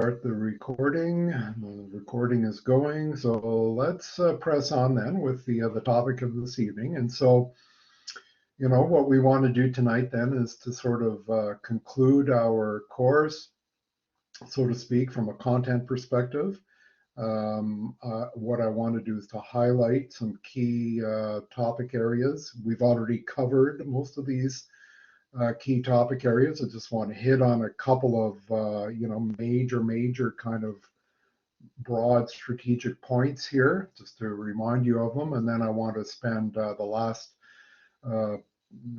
start the recording. The recording is going, so let's press on then with the topic of this evening. And so, what we want to do tonight then is to sort of conclude our course, so to speak, from a content perspective. What I want to do is to highlight some key topic areas. We've already covered most of these key topic areas. I just want to hit on a couple of, major kind of broad strategic points here, just to remind you of them. And then I want to spend the last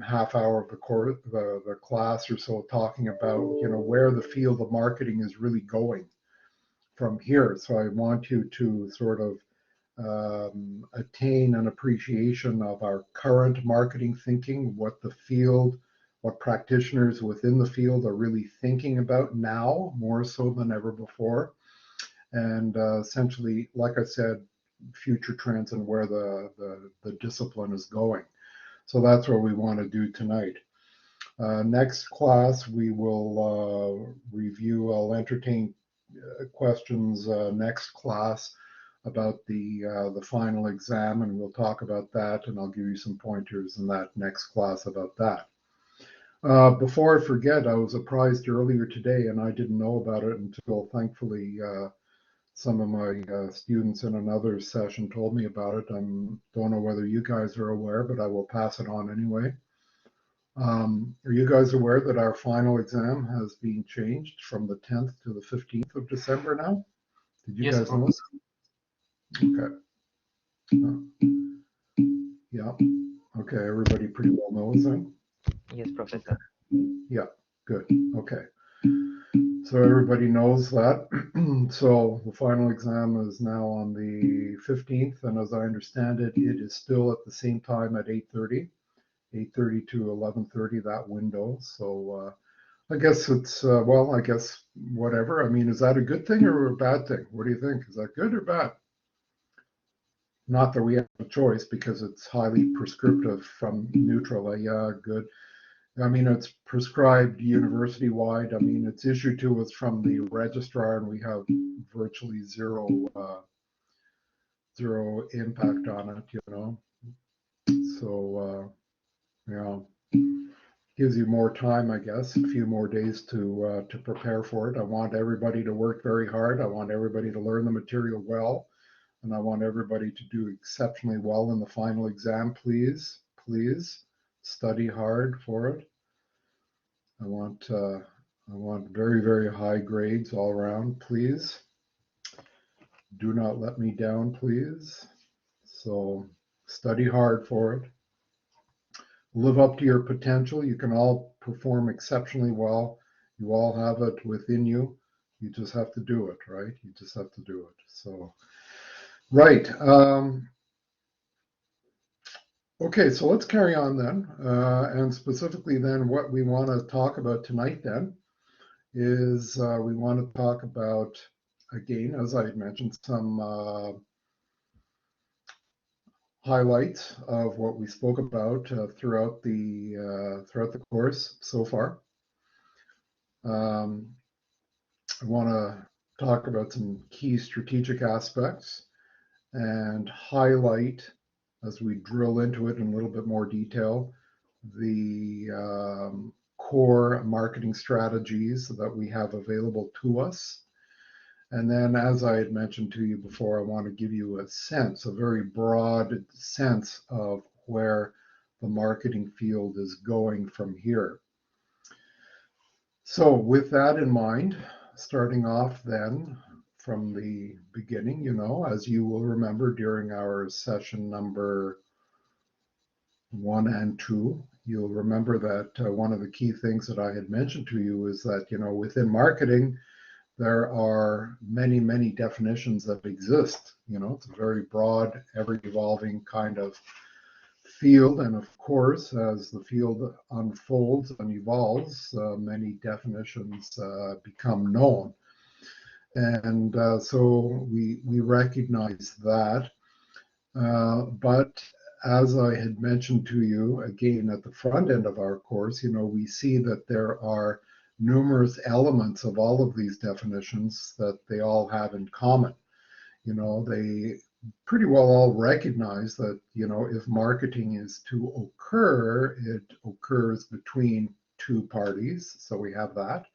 half hour of the course, the class or so, talking about, where the field of marketing is really going from here. So I want you to sort of attain an appreciation of our current marketing thinking, what practitioners within the field are really thinking about now, more so than ever before. And essentially, like I said, future trends and where the discipline is going. So that's what we want to do tonight. Next class, we will review, I'll entertain questions next class about the final exam, and we'll talk about that, and I'll give you some pointers in that next class about that. Before I forget, I was apprised earlier today, and I didn't know about it until thankfully some of my students in another session told me about it. I don't know whether you guys are aware, but I will pass it on anyway. Are you guys aware that our final exam has been changed from the 10th to the 15th of December now? Did you guys know this? Okay. Yeah. Okay, everybody pretty well knows then? Yes, Professor. Yeah, good. Okay. So everybody knows that. So the final exam is now on the 15th, and as I understand it, it is still at the same time at 8:30 to 11:30, that window. So I guess it's, I guess whatever. I mean, is that a good thing or a bad thing? What do you think? Is that good or bad? Not that we have a choice because it's highly prescriptive from neutral. Yeah, good. I mean, it's prescribed university-wide. I mean, it's issued to us from the registrar, and we have virtually zero impact on it, So, gives you more time, I guess, a few more days to prepare for it. I want everybody to work very hard. I want everybody to learn the material well, and I want everybody to do exceptionally well in the final exam. Please study hard for it. I want very, very high grades all around, please. Do not let me down, please. So study hard for it. Live up to your potential. You can all perform exceptionally well. You all have it within you. You just have to do it, right? You just have to do it. So, right. Okay, so let's carry on then. And specifically then what we want to talk about tonight then is we want to talk about, again, as I had mentioned, some highlights of what we spoke about throughout the course so far. I want to talk about some key strategic aspects and highlight, as we drill into it in a little bit more detail, the core marketing strategies that we have available to us. And then, as I had mentioned to you before, I want to give you a very broad sense of where the marketing field is going from here. So with that in mind, starting off then from the beginning, as you will remember during our session number 1 and 2, you'll remember that one of the key things that I had mentioned to you is that, within marketing, there are many, many definitions that exist. It's a very broad, ever-evolving kind of field. And of course, as the field unfolds and evolves, many definitions become known. And so we recognize that. But as I had mentioned to you, again, at the front end of our course, we see that there are numerous elements of all of these definitions that they all have in common. They pretty well all recognize that, if marketing is to occur, it occurs between two parties. So we have that.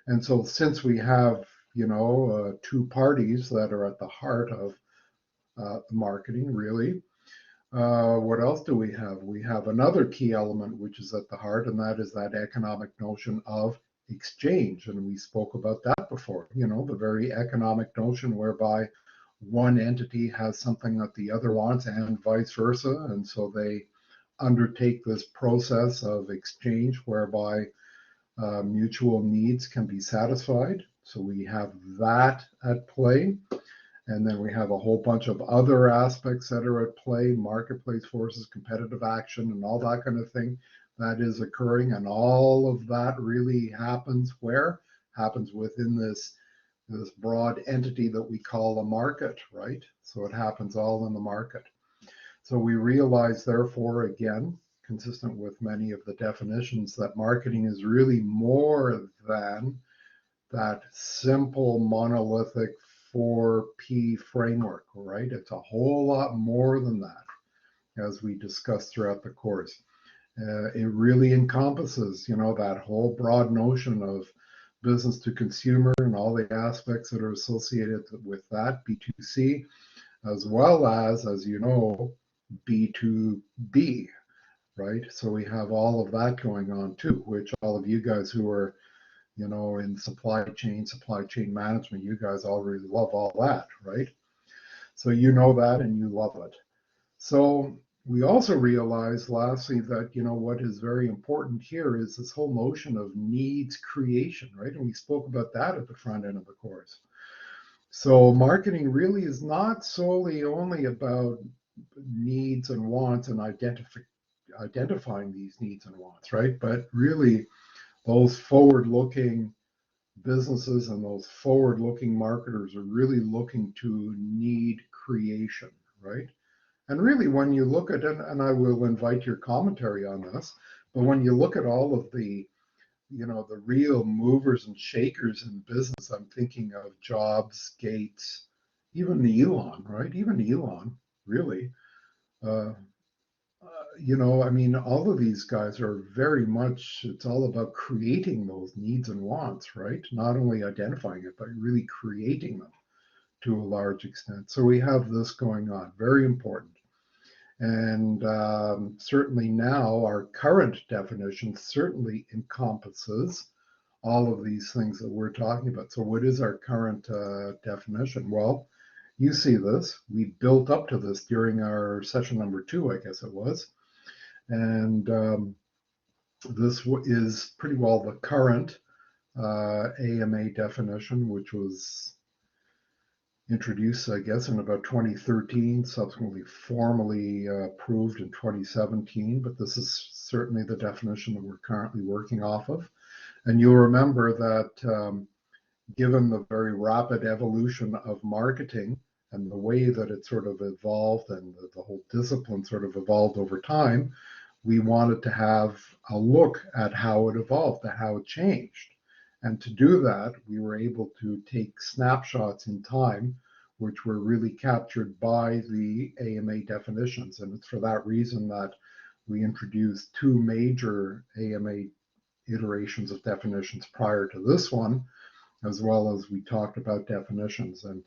And so since we have, two parties that are at the heart of marketing, really, what else do we have? We have another key element which is at the heart, and that is that economic notion of exchange. And we spoke about that before, the very economic notion whereby one entity has something that the other wants and vice versa. And so they undertake this process of exchange whereby mutual needs can be satisfied. So we have that at play. And then we have a whole bunch of other aspects that are at play, marketplace forces, competitive action, and all that kind of thing that is occurring. And all of that really happens where? Happens within this broad entity that we call a market, right? So it happens all in the market. So we realize, therefore, again, consistent with many of the definitions, that marketing is really more than that simple monolithic 4P framework, right? It's a whole lot more than that, as we discussed throughout the course. It really encompasses, that whole broad notion of business to consumer and all the aspects that are associated with that, B2C, as well as you know, B2B, right? So we have all of that going on too, which all of you guys who are, in supply chain management, you guys already love all that, right? So you know that and you love it. So we also realize, lastly, that, what is very important here is this whole notion of needs creation, right? And we spoke about that at the front end of the course. So marketing really is not solely only about needs and wants and identifying these needs and wants, right? But really, those forward-looking businesses and those forward-looking marketers are really looking to need creation, right? And really, when you look at it, and I will invite your commentary on this, but when you look at all of the, the real movers and shakers in business, I'm thinking of Jobs, Gates, even Elon, right? Even Elon, really. All of these guys are very much, it's all about creating those needs and wants, right? Not only identifying it, but really creating them to a large extent. So we have this going on, very important. And certainly now our current definition certainly encompasses all of these things that we're talking about. So what is our current definition? Well, you see this. We built up to this during our session number 2, I guess it was. And this is pretty well the current AMA definition, which was introduced, I guess, in about 2013, subsequently formally approved in 2017. But this is certainly the definition that we're currently working off of. And you'll remember that given the very rapid evolution of marketing and the way that it sort of evolved and the whole discipline sort of evolved over time, we wanted to have a look at how it evolved, at how it changed. And to do that, we were able to take snapshots in time, which were really captured by the AMA definitions. And it's for that reason that we introduced 2 major AMA iterations of definitions prior to this one, as well as we talked about definitions. And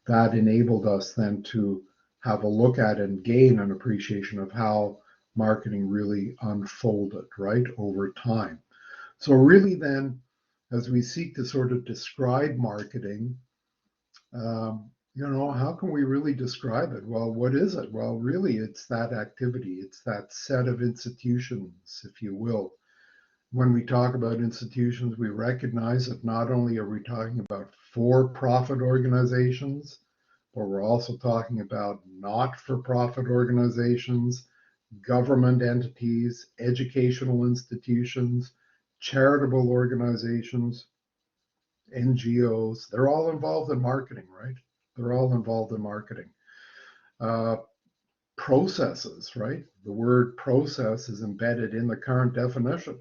that enabled us then to have a look at and gain an appreciation of how marketing really unfolded, right, over time. So really then, as we seek to sort of describe marketing, how can we really describe it? Well, what is it? Well, really, it's that activity. It's that set of institutions, if you will. When we talk about institutions, we recognize that not only are we talking about for-profit organizations, but we're also talking about not-for-profit organizations, government entities, educational institutions, charitable organizations, NGOs. They're all involved in marketing, right? They're all involved in marketing. Processes, right? The word process is embedded in the current definition.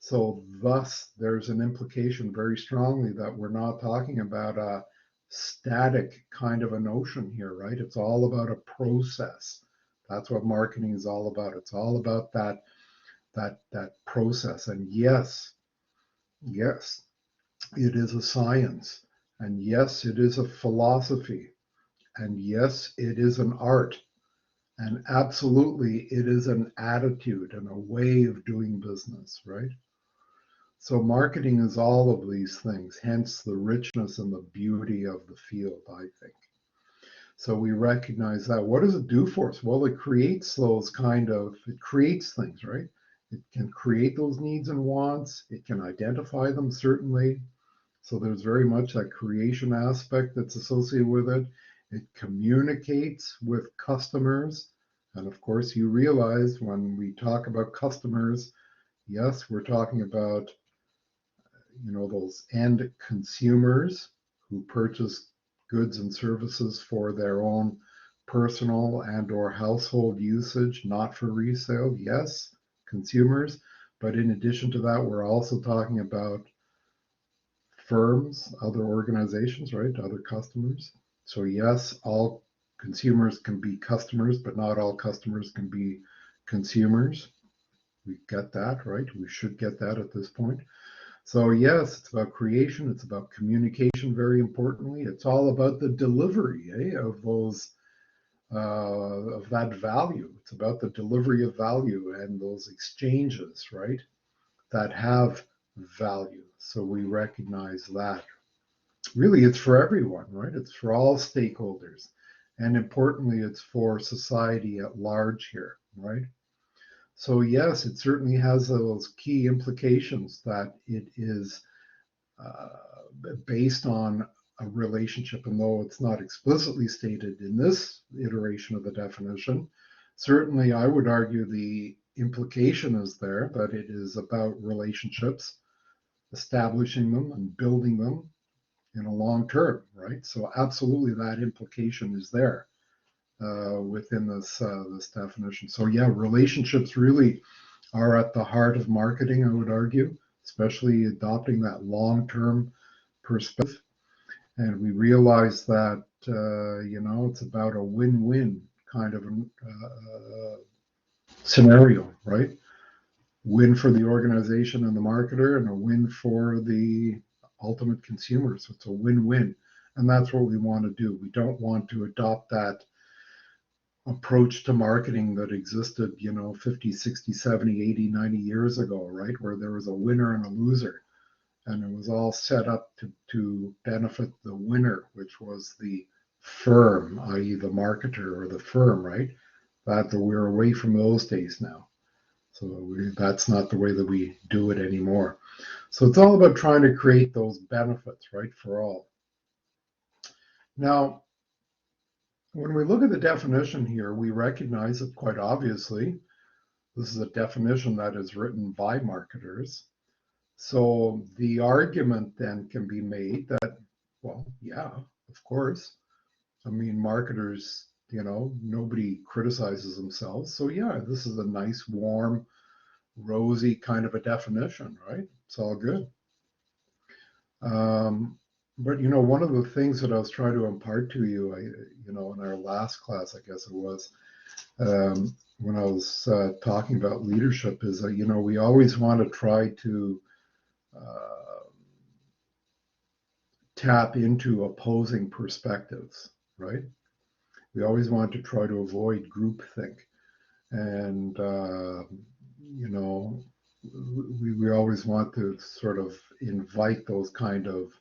So thus, there's an implication very strongly that we're not talking about a static kind of a notion here, right? It's all about a process. That's what marketing is all about. It's all about that process. And yes, yes, it is a science. And yes, it is a philosophy. And yes, it is an art. And absolutely, it is an attitude and a way of doing business, right? So marketing is all of these things, hence the richness and the beauty of the field, I think. So we recognize that. What does it do for us? Well, it creates it creates things, right? It can create those needs and wants. It can identify them, certainly. So there's very much that creation aspect that's associated with it. It communicates with customers. And of course, you realize when we talk about customers, yes, we're talking about those end consumers who purchase goods and services for their own personal and or household usage, not for resale. Yes, consumers. But in addition to that, we're also talking about firms, other organizations, right? Other customers. So yes, all consumers can be customers, but not all customers can be consumers. We get that, right? We should get that at this point. So yes, it's about creation. It's about communication. Very importantly, it's all about the delivery of those of that value. It's about the delivery of value and those exchanges, right? That have value. So we recognize that. Really, it's for everyone, right? It's for all stakeholders, and importantly, it's for society at large here, right? So yes, it certainly has those key implications that it is based on a relationship, and though it's not explicitly stated in this iteration of the definition, certainly I would argue the implication is there that it is about relationships, establishing them and building them in a long term, right? So absolutely that implication is there within this definition. So yeah, relationships really are at the heart of marketing, I would argue, especially adopting that long-term perspective. And we realize that it's about a win-win kind of scenario, right? Win for the organization and the marketer, and a win for the ultimate consumer. So it's a win-win, and that's what we want to do. We don't want to adopt that approach to marketing that existed 50, 60, 70, 80, 90 years ago, right, where there was a winner and a loser, and it was all set up to benefit the winner, which was the firm, i.e. the marketer or the firm, right? That we're away from those days now. So that's not the way that we do it anymore. So it's all about trying to create those benefits, right, for all. Now, when we look at the definition here, we recognize that quite obviously, this is a definition that is written by marketers. So the argument then can be made that, well, yeah, of course. I mean, marketers, nobody criticizes themselves. So yeah, this is a nice, warm, rosy kind of a definition, right? It's all good. But one of the things that I was trying to impart to you, in our last class, I guess it was, when I was talking about leadership, is that we always want to try to tap into opposing perspectives, right? We always want to try to avoid groupthink, and we always want to sort of invite those kind of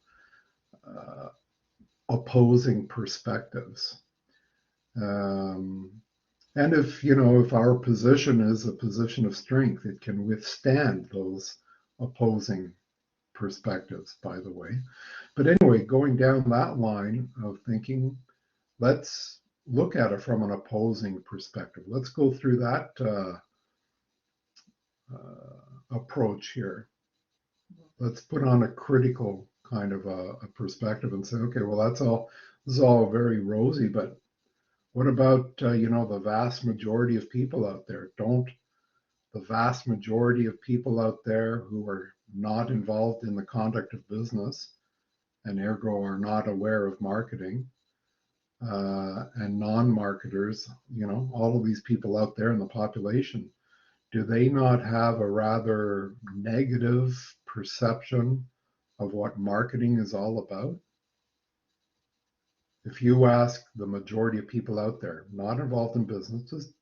opposing perspectives. And if our position is a position of strength, it can withstand those opposing perspectives, by the way. But anyway, going down that line of thinking, let's look at it from an opposing perspective. Let's go through that approach here. Let's put on a critical kind of a perspective and say, okay, well, this is all very rosy, but what about the vast majority of people out there don't the vast majority of people out there who are not involved in the conduct of business and ergo are not aware of marketing, and non-marketers, all of these people out there in the population, do they not have a rather negative perception of what marketing is all about? If you ask the majority of people out there, not involved in business, just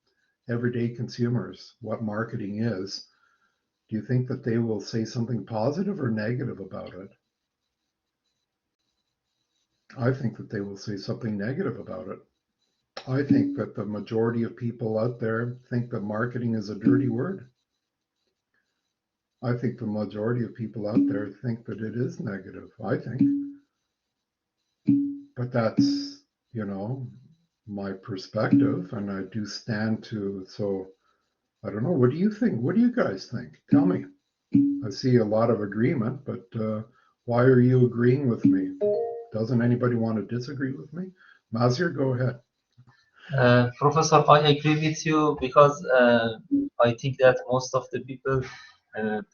everyday consumers, what marketing is, do you think that they will say something positive or negative about it? I think that they will say something negative about it. I think that the majority of people out there think that marketing is a dirty word. I think the majority of people out there think that it is negative. I think. But that's, my perspective, and I do stand to. So I don't know. What do you think? What do you guys think? Tell me. I see a lot of agreement, but why are you agreeing with me? Doesn't anybody want to disagree with me? Mazir, go ahead. Professor, I agree with you because I think that most of the people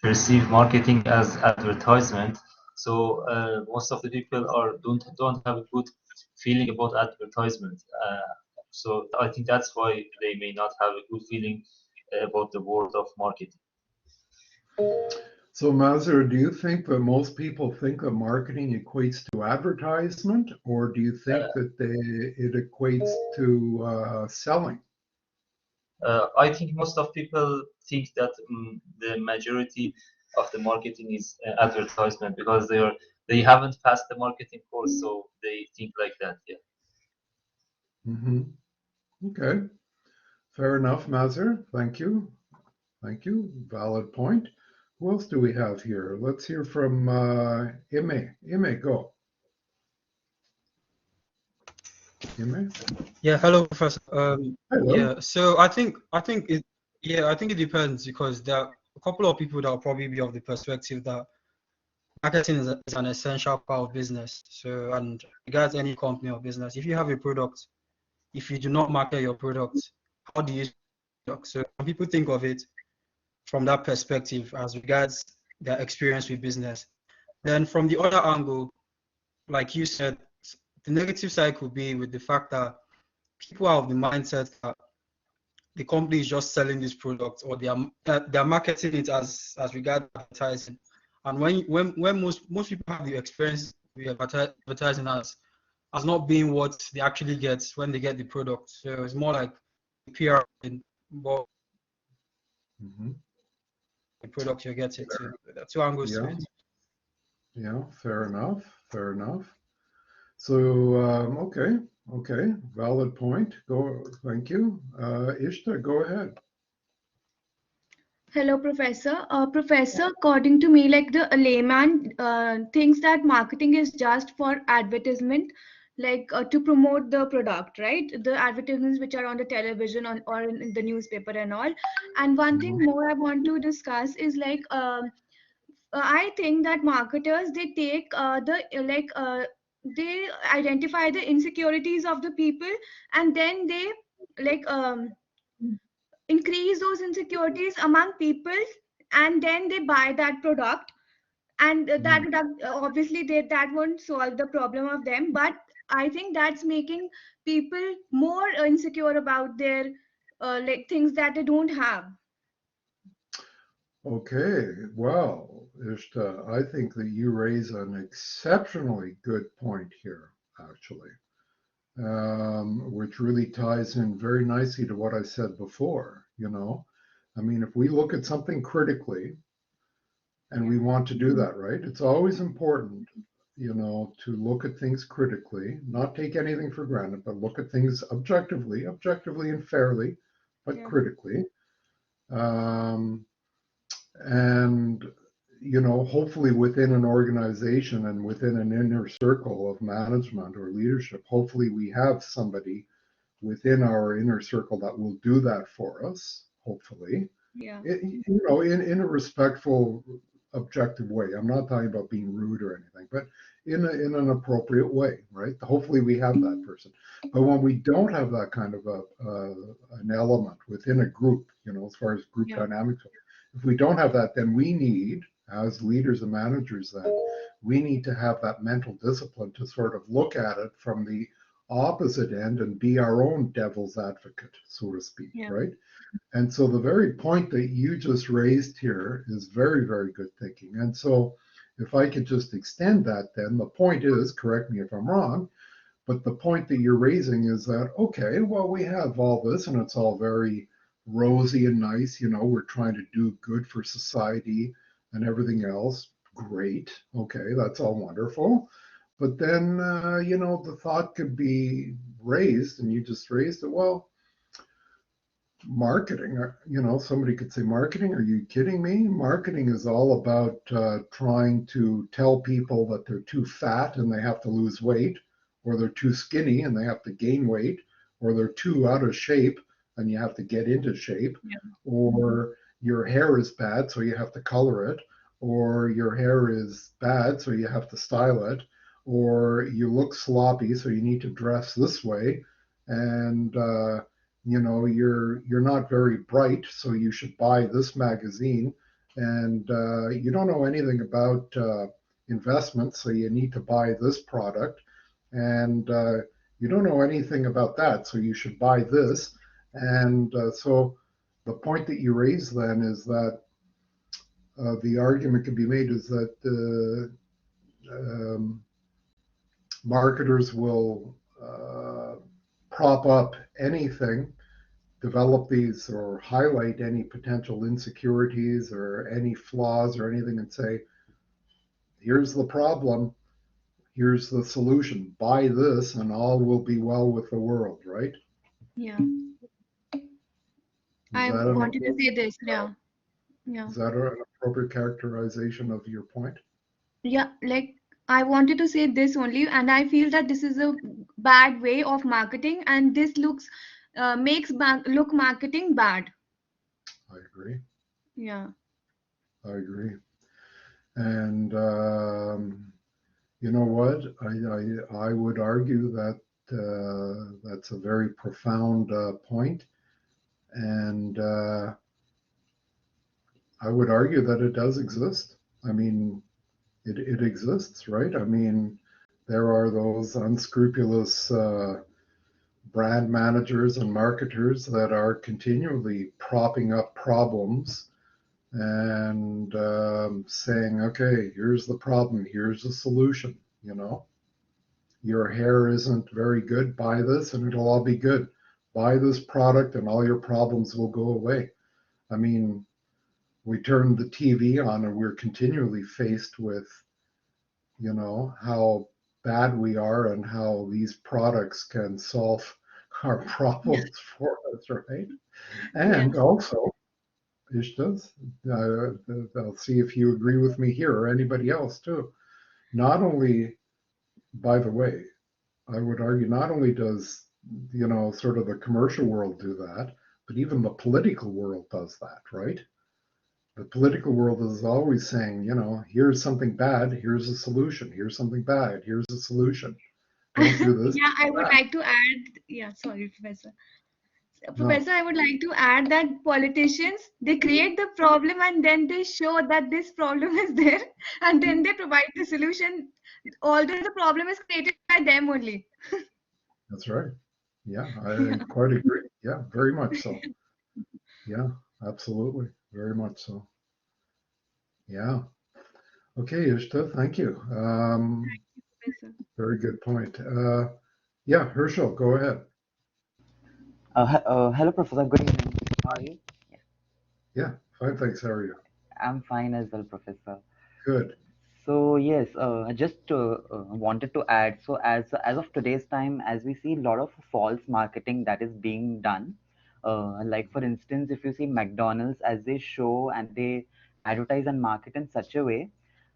perceive marketing as advertisement. So most of the people don't have a good feeling about advertisement. So I think that's why they may not have a good feeling about the world of marketing. So Mazir, do you think that most people think that marketing equates to advertisement, or do you think that it equates to selling? I think most of people think that the majority of the marketing is advertisement because they haven't passed the marketing course, so they think like that. Yeah. Mm-hmm. Okay, fair enough, Mazir. Thank you. Valid point. Who else do we have here? Let's hear from Ime. Ime, go. Ime? Yeah, hello, Professor. Hello. Yeah, so I think it depends because there are a couple of people that will probably be of the perspective that marketing is an essential part of business. So, and regards any company or business, if you have a product, if you do not market your product, how do you? So, some people think of it from that perspective as regards their experience with business. Then, from the other angle, like you said, the negative side could be with the fact that people are of the mindset that the company is just selling this product or they're marketing it as regard advertising. And when most people have the experience with advertising as not being what they actually get when they get the product. So it's more like PR but the product you're getting. So there are two angles to it. Yeah, fair enough. So okay, valid point. Thank you. Ishta, go ahead. Hello, Professor. Professor, according to me, like the layman thinks that marketing is just for advertisement, like to promote the product, right? The advertisements which are on the television or in the newspaper and all. And one thing more I want to discuss is like I think that marketers, they take they identify the insecurities of the people, and then they like increase those insecurities among people, and then they buy that product, and that product obviously that won't solve the problem of them, but I think that's making people more insecure about their like things that they don't have. Okay, well, Ishta, I think that you raise an exceptionally good point here, actually, which really ties in very nicely to what I said before. I mean, if we look at something critically, and we want to do that, right? It's always important, to look at things critically, not take anything for granted, but look at things objectively and fairly, but critically. And hopefully within an organization and within an inner circle of management or leadership, hopefully we have somebody within our inner circle that will do that for us, hopefully. In a respectful, objective way. I'm not talking about being rude or anything, but in an appropriate way, right? Hopefully we have that person. But when we don't have that kind of an element within a group, as far as group Yeah. dynamics, if we don't have that, then we need, as leaders and managers, then we need to have that mental discipline to sort of look at it from the opposite end and be our own devil's advocate, so to speak, Yeah. right? And so the very point that you just raised here is very, very good thinking. And so if I could just extend that, then the point is, correct me if I'm wrong, but the point that you're raising is that, okay, well, we have all this and it's all very rosy and nice. We're trying to do good for society and everything else. Great. Okay, that's all wonderful. But then, the thought could be raised, and you just raised it. Well, marketing, somebody could say, marketing, are you kidding me? Marketing is all about trying to tell people that they're too fat and they have to lose weight, or they're too skinny and they have to gain weight, or they're too out of shape and you have to get into shape, Yeah. or your hair is bad so you have to color it, or your hair is bad so you have to style it, or you look sloppy so you need to dress this way, and you're not very bright, so you should buy this magazine, and you don't know anything about investments, so you need to buy this product, and you don't know anything about that, so you should buy this. And so the point that you raise then is that the argument can be made is that marketers will prop up anything, develop these or highlight any potential insecurities or any flaws or anything, and say, here's the problem, here's the solution, buy this and all will be well with the world, right? Yeah. Is I that an wanted to say appropriate, this. Yeah. Yeah. is that an appropriate characterization of your point? Yeah. Like I wanted to say this only, and I feel that this is a bad way of marketing, and this makes look marketing bad. I agree. Yeah. I agree. And you know what? I would argue that that's a very profound point. And I would argue that it does exist. I mean, it exists, right? I mean, there are those unscrupulous brand managers and marketers that are continually propping up problems and saying, okay, here's the problem, here's the solution. Your hair isn't very good, buy this and it'll all be good. Buy this product and all your problems will go away. I mean, we turn the TV on and we're continually faced with, how bad we are and how these products can solve our problems for us, right? And Yes. also, Ishtas, I'll see if you agree with me here or anybody else too. Not only, by the way, I would argue not only does, sort of the commercial world do that, but even the political world does that, right? The political world is always saying, here's something bad, here's a solution. Here's something bad, here's a solution. Don't do this. Yeah, I Do would that. like to add. Yeah, sorry, Professor. No, Professor, I would like to add that politicians, they create the problem and then they show that this problem is there and then they provide the solution, although the problem is created by them only. that's right. Yeah, I Yeah. quite agree. Yeah, very much so. Yeah, absolutely. Very much so. Yeah. Okay, Ishta, thank you. Professor. Very good point. Yeah, Herschel, go ahead. Hello, Professor. Good evening. How are you? Yeah, Yeah, fine, thanks. How are you? I'm fine as well, Professor. Good. So yes, I just wanted to add. So as of today's time, as we see a lot of false marketing that is being done, like for instance, if you see McDonald's as they show and they advertise and market in such a way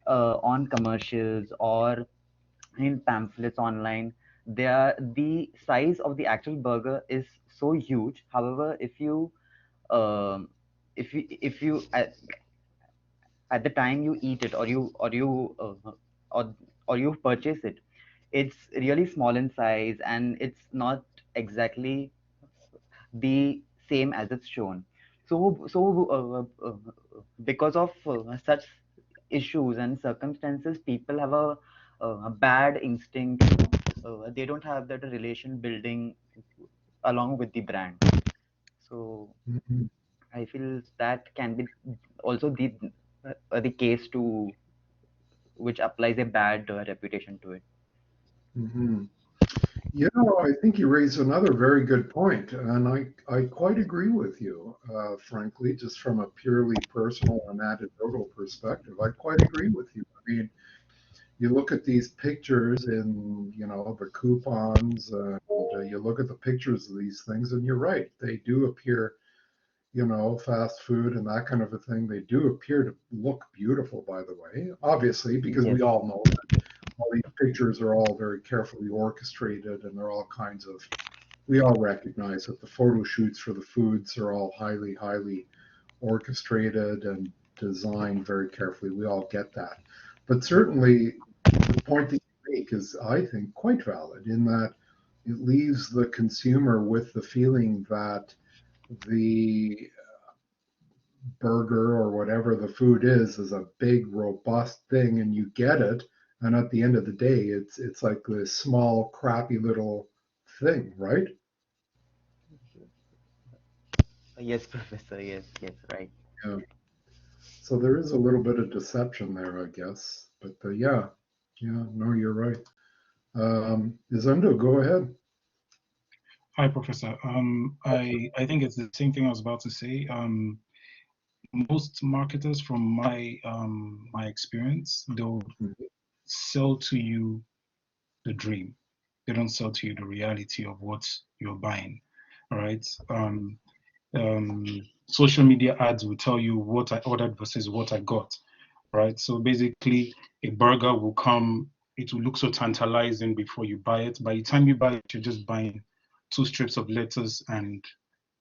on commercials or in pamphlets online, the size of the actual burger is so huge. However, um, if you at the time you eat it or you or or you purchase it, it's really small in size and it's not exactly the same as it's shown. Because of such issues and circumstances, people have a bad instinct. They don't have that relation building along with the brand. So Mhm. I feel that can be also the case to which applies a bad reputation to it. Mhm. I think you raise another very good point, and I quite agree with you, frankly, just from a purely personal and anecdotal perspective. I quite agree with you. I mean, you look at these pictures in, the coupons, and you look at the pictures of these things, and you're right. They do appear, fast food and that kind of a thing. They do appear to look beautiful, by the way, obviously, because Yes, we all know all these pictures are all very carefully orchestrated and they're all kinds of, we all recognize that the photo shoots for the foods are all highly, highly orchestrated and designed very carefully. We all get that. But certainly the point that you make is, I think, quite valid in that it leaves the consumer with the feeling that the burger or whatever the food is a big robust thing and you get it, and at the end of the day it's like this small crappy little thing, right? yes, Professor. Yes, yes, right. Yeah, so there is a little bit of deception there, I guess, but yeah, no, you're right. Izundo, go ahead. Hi, Professor. I think it's the same thing I was about to say. Most marketers, from my experience, they'll sell to you the dream. They don't sell to you the reality of what you're buying. All right. Social media ads will tell you what I ordered versus what I got. Right. So basically, a burger will come. It will look so tantalizing before you buy it. By the time you buy it, you're just buying two strips of lettuce and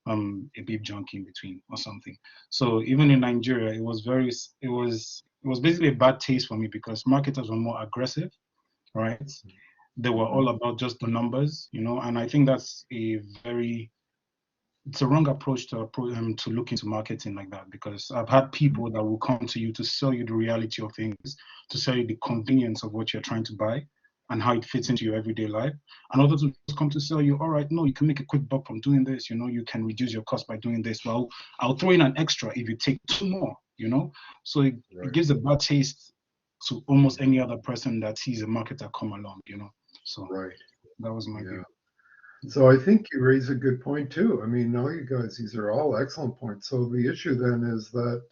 a beef junky in between or something. So even in Nigeria, it was basically a bad taste for me because marketers were more aggressive, right? They were all about just the numbers, and I think that's it's a wrong approach to look into marketing like that, because I've had people that will come to you to sell you the reality of things, to sell you the convenience of what you're trying to buy and how it fits into your everyday life, and others will just come to sell you, all right, no, you can make a quick buck from doing this, you can reduce your cost by doing this. Well, I'll throw in an extra if you take two more. So it Right. gives a bad taste to almost any other person that sees a marketer come along. So Right. that was my Yeah. view. So I think you raise a good point too. I mean, no, you guys, these are all excellent points. So the issue then is that,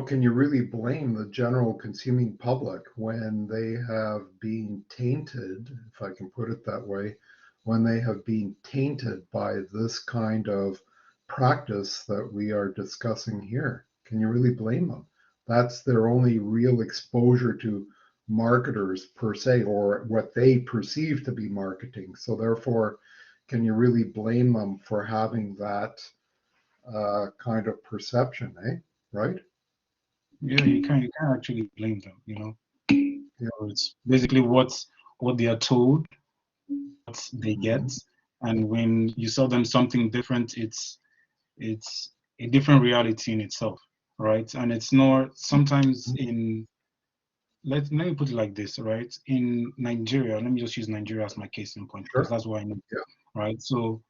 can you really blame the general consuming public when they have been tainted, if I can put it that way, when they have been tainted by this kind of practice that we are discussing here? Can you really blame them? That's their only real exposure to marketers per se, or what they perceive to be marketing. So therefore, can you really blame them for having that kind of perception, eh? Right? Yeah, you can't actually blame them. Yeah. So it's basically what they are told, what they get, Mhm. and when you sell them something different, it's a different reality in itself, right? And it's not sometimes in let me put it like this, right? In Nigeria, let me just use Nigeria as my case in point because Sure. that's what I know, Yeah. right? So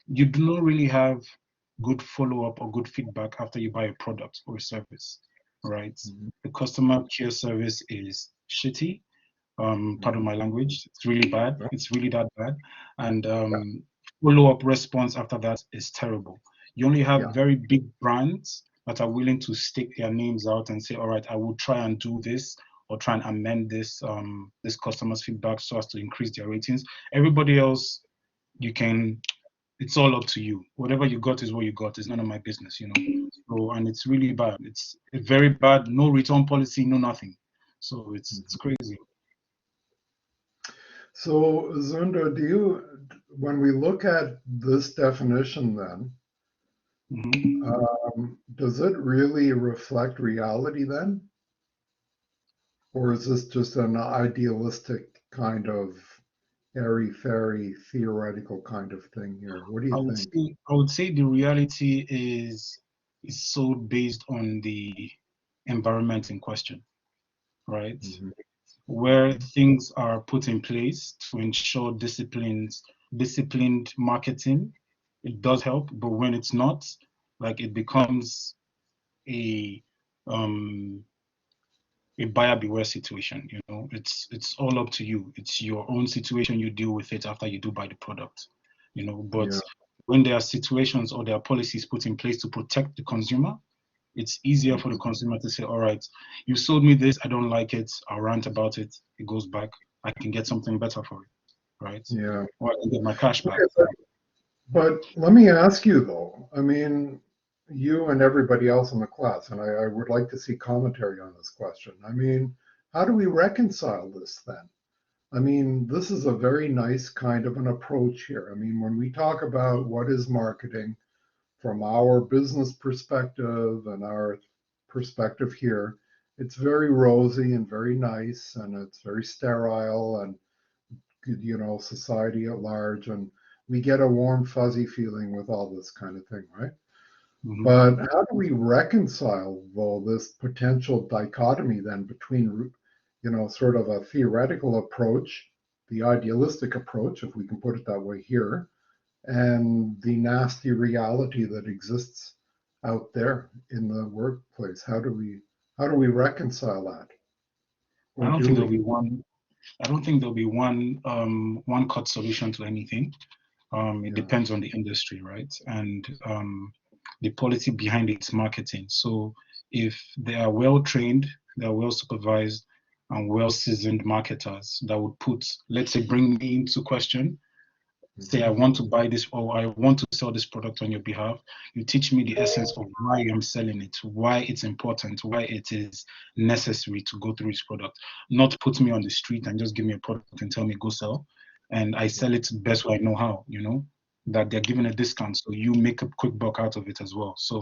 you do not really have good follow-up or good feedback after you buy a product or a service, right? Mhm. The customer care service is shitty. Pardon Mhm. my language. It's really bad. Yeah. It's really that bad. And Yeah. follow-up response after that is terrible. You only have Yeah. very big brands that are willing to stick their names out and say, all right, I will try and do this or try and amend this customer's feedback so as to increase their ratings. Everybody else, you can, it's all up to you. Whatever you got is what you got. It's none of my business. So, and it's really bad. It's very bad. No return policy, no nothing. So it's Mhm. crazy. So, Zunda, when we look at this definition, then, Mhm. does it really reflect reality then? Or is this just an idealistic kind of airy-fairy theoretical kind of thing here? What do you think? I would say the reality is so based on the environment in question, right? Mhm. Where things are put in place to ensure disciplined marketing, it does help. But when it's not, like it becomes a um a buyer beware situation. You know, it's all up to you. It's your own situation. You deal with it after you do buy the product. You know, but Yeah, when there are situations or there are policies put in place to protect the consumer, it's easier for the consumer to say, all right, you sold me this, I don't like it, I'll rant about it, it goes back, I can get something better for it, right? yeah. Or I can get my cash back. Okay, but let me ask you though, I mean, you and everybody else in the class, and I would like to see commentary on this question. I mean, how do we reconcile this then? I mean, this is a very nice kind of an approach here. I mean, when we talk about what is marketing from our business perspective and our perspective here, it's very rosy and very nice, and it's very sterile and, society at large. And we get a warm, fuzzy feeling with all this kind of thing, right? Mhm. But how do we reconcile, though, this potential dichotomy then between, sort of a theoretical approach, the idealistic approach, if we can put it that way here, and the nasty reality that exists out there in the workplace? How do we reconcile that? I Or don't do think there'll we? be one. I don't think there'll be one cut solution to anything. It Yeah. depends on the industry, right? And the policy behind its marketing. So if they are well trained, they are well supervised, and well seasoned marketers that would put, let's say, bring me into question, say I Mhm. want to buy this or I want to sell this product on your behalf. You teach me the essence of why I'm selling it, why it's important, why it is necessary to go through this product. Not put me on the street and just give me a product and tell me go sell. And I sell it the best way I know how, that they're giving a discount. So you make a quick buck out of it as well. So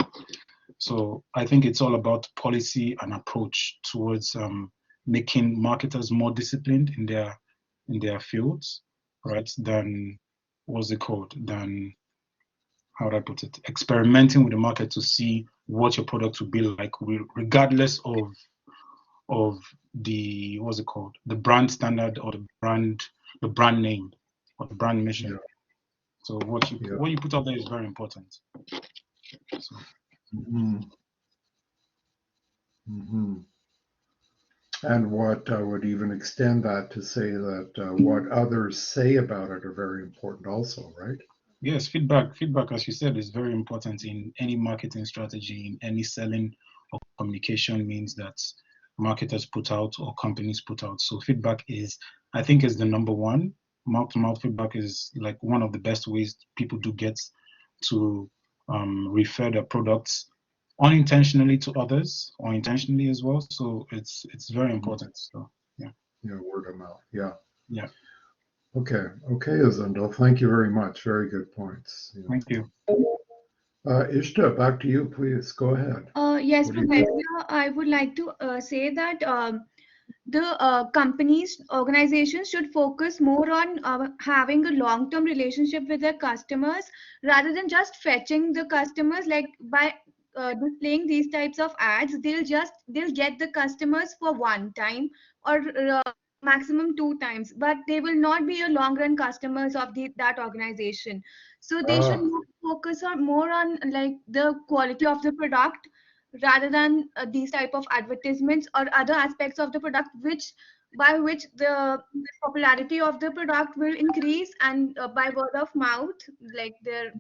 I think it's all about policy and approach towards making marketers more disciplined in their fields, right? Than what's it called? Than how would I put it? Experimenting with the market to see what your product would be like, regardless of the what's it called? The brand standard or the brand name or the brand mission. Yeah. So what you Yeah. what you put out there is very important. So Mhm. Mhm. And what would even extend that to say that what others say about it are very important also, right? yes, feedback, as you said, is very important in any marketing strategy, in any selling or communication means that marketers put out or companies put out. So feedback I think, is the number one. Mouth-to-mouth feedback is like one of the best ways people do get to refer their products unintentionally to others or intentionally as well. So it's very Mhm. important. So yeah, Yeah, word of mouth. Yeah. yeah. Okay. Okay, Azindo. Thank you very much. Very good points. Yeah. Thank you. Ishta, back to you, please. Go ahead. Yes, What do you think? Professor, I would like to say that the companies, organizations should focus more on having a long-term relationship with their customers rather than just fetching the customers. Like by displaying these types of ads, they'll get the customers for one time or maximum two times, but they will not be a long-run customers of that organization. So they should Ah, focus on more on like the quality of the product rather than these type of advertisements or other aspects of the product by which the popularity of the product will increase, and by word of mouth, like their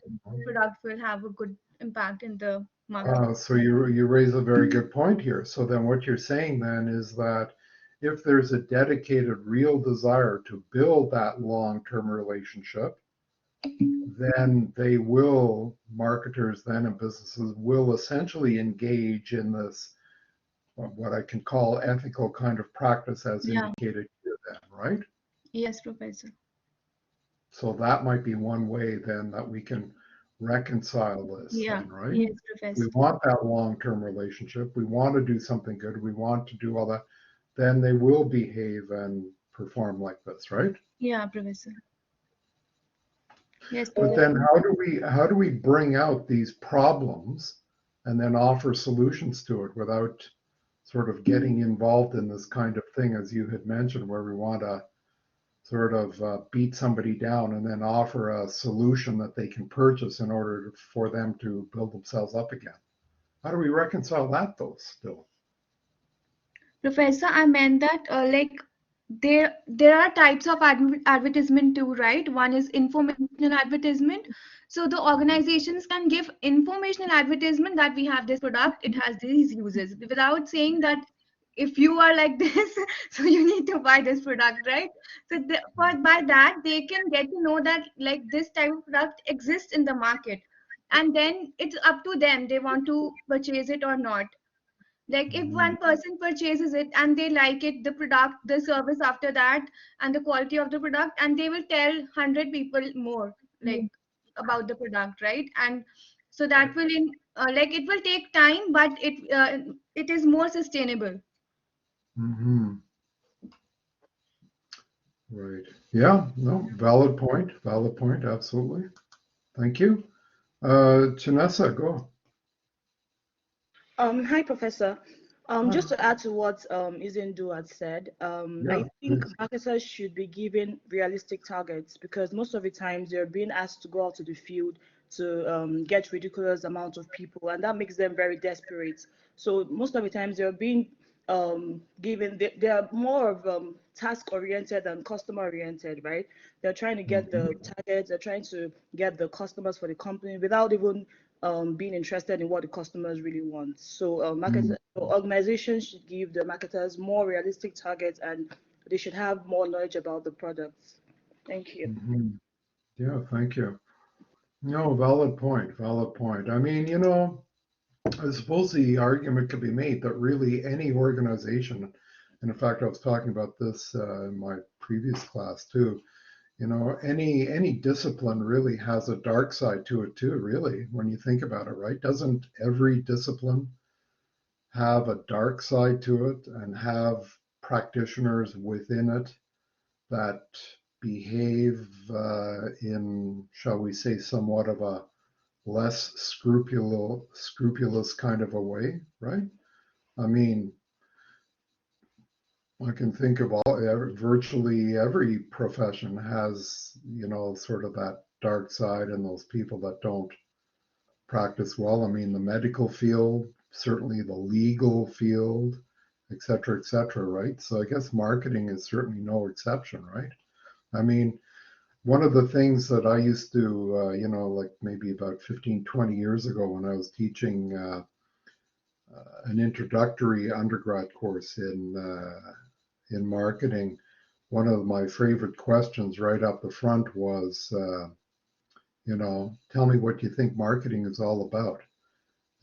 product will have a good impact in the market. so you raise a very good point here. So then what you're saying then is that if there's a dedicated, real desire to build that long-term relationship, then marketers then and businesses will essentially engage in this, what I can call ethical kind of practice as Yeah. indicated here then, right? Yes, Professor. So that might be one way then that we can reconcile this Yeah. then, right? Yes, We Professor. want that long-term relationship. We want to do something good. We want to do all that. then they will behave and perform like this, right? Yeah, Professor. Yes, But Professor. then how do we bring out these problems and then offer solutions to it without sort of getting involved in this kind of thing, as you had mentioned, where we want to sort of beat somebody down and then offer a solution that they can purchase in order for them to build themselves up again. How do we reconcile that, though, still? Professor, I meant that like there are types of advertisement too, right? One is informational advertisement. So the organizations can give informational advertisement that we have this product, it has these uses, without saying that if you are like this, so you need to buy this product, right? So by that they can get to know that like this type of product exists in the market, and then it's up to them they want to purchase it or not. Like if one person purchases it and they like it, the product, the service after that, and the quality of the product, and they will tell 100 people more like about the product, right? And so that will like it will take time, but it is more sustainable. Mm-hmm. Right. Yeah, no, valid point, absolutely. Thank you. Janessa, go. Hi, Professor. Just Hi. to add to what Izindu had said, Yeah, I think please. marketers should be given realistic targets, because most of the times they're being asked to go out to the field to get ridiculous amount of people, and that makes them very desperate. So most of the times they're being given, they are more of task oriented than customer oriented, right? They're trying to get the targets, they're trying to get the customers for the company without even being interested in what the customers really want. So organizations should give the marketers more realistic targets, and they should have more knowledge about the products. Thank you. Mm-hmm. Yeah, thank you. No, valid point, valid point. I mean, you know, I suppose the argument could be made that really any organization, and in fact, I was talking about this in my previous class too, you know, any discipline really has a dark side to it too, really, when you think about it, right? Doesn't every discipline have a dark side to it and have practitioners within it that behave in, shall we say, somewhat of a less scrupulous kind of a way, right? I mean, I can think of virtually every profession has, you know, sort of that dark side and those people that don't practice well. I mean, the medical field, certainly the legal field, et cetera, right? So I guess marketing is certainly no exception, right? I mean, one of the things that I used to, you know, like maybe about 15, 20 years ago when I was teaching an introductory undergrad course in marketing, one of my favorite questions right up the front was, you know, tell me what you think marketing is all about.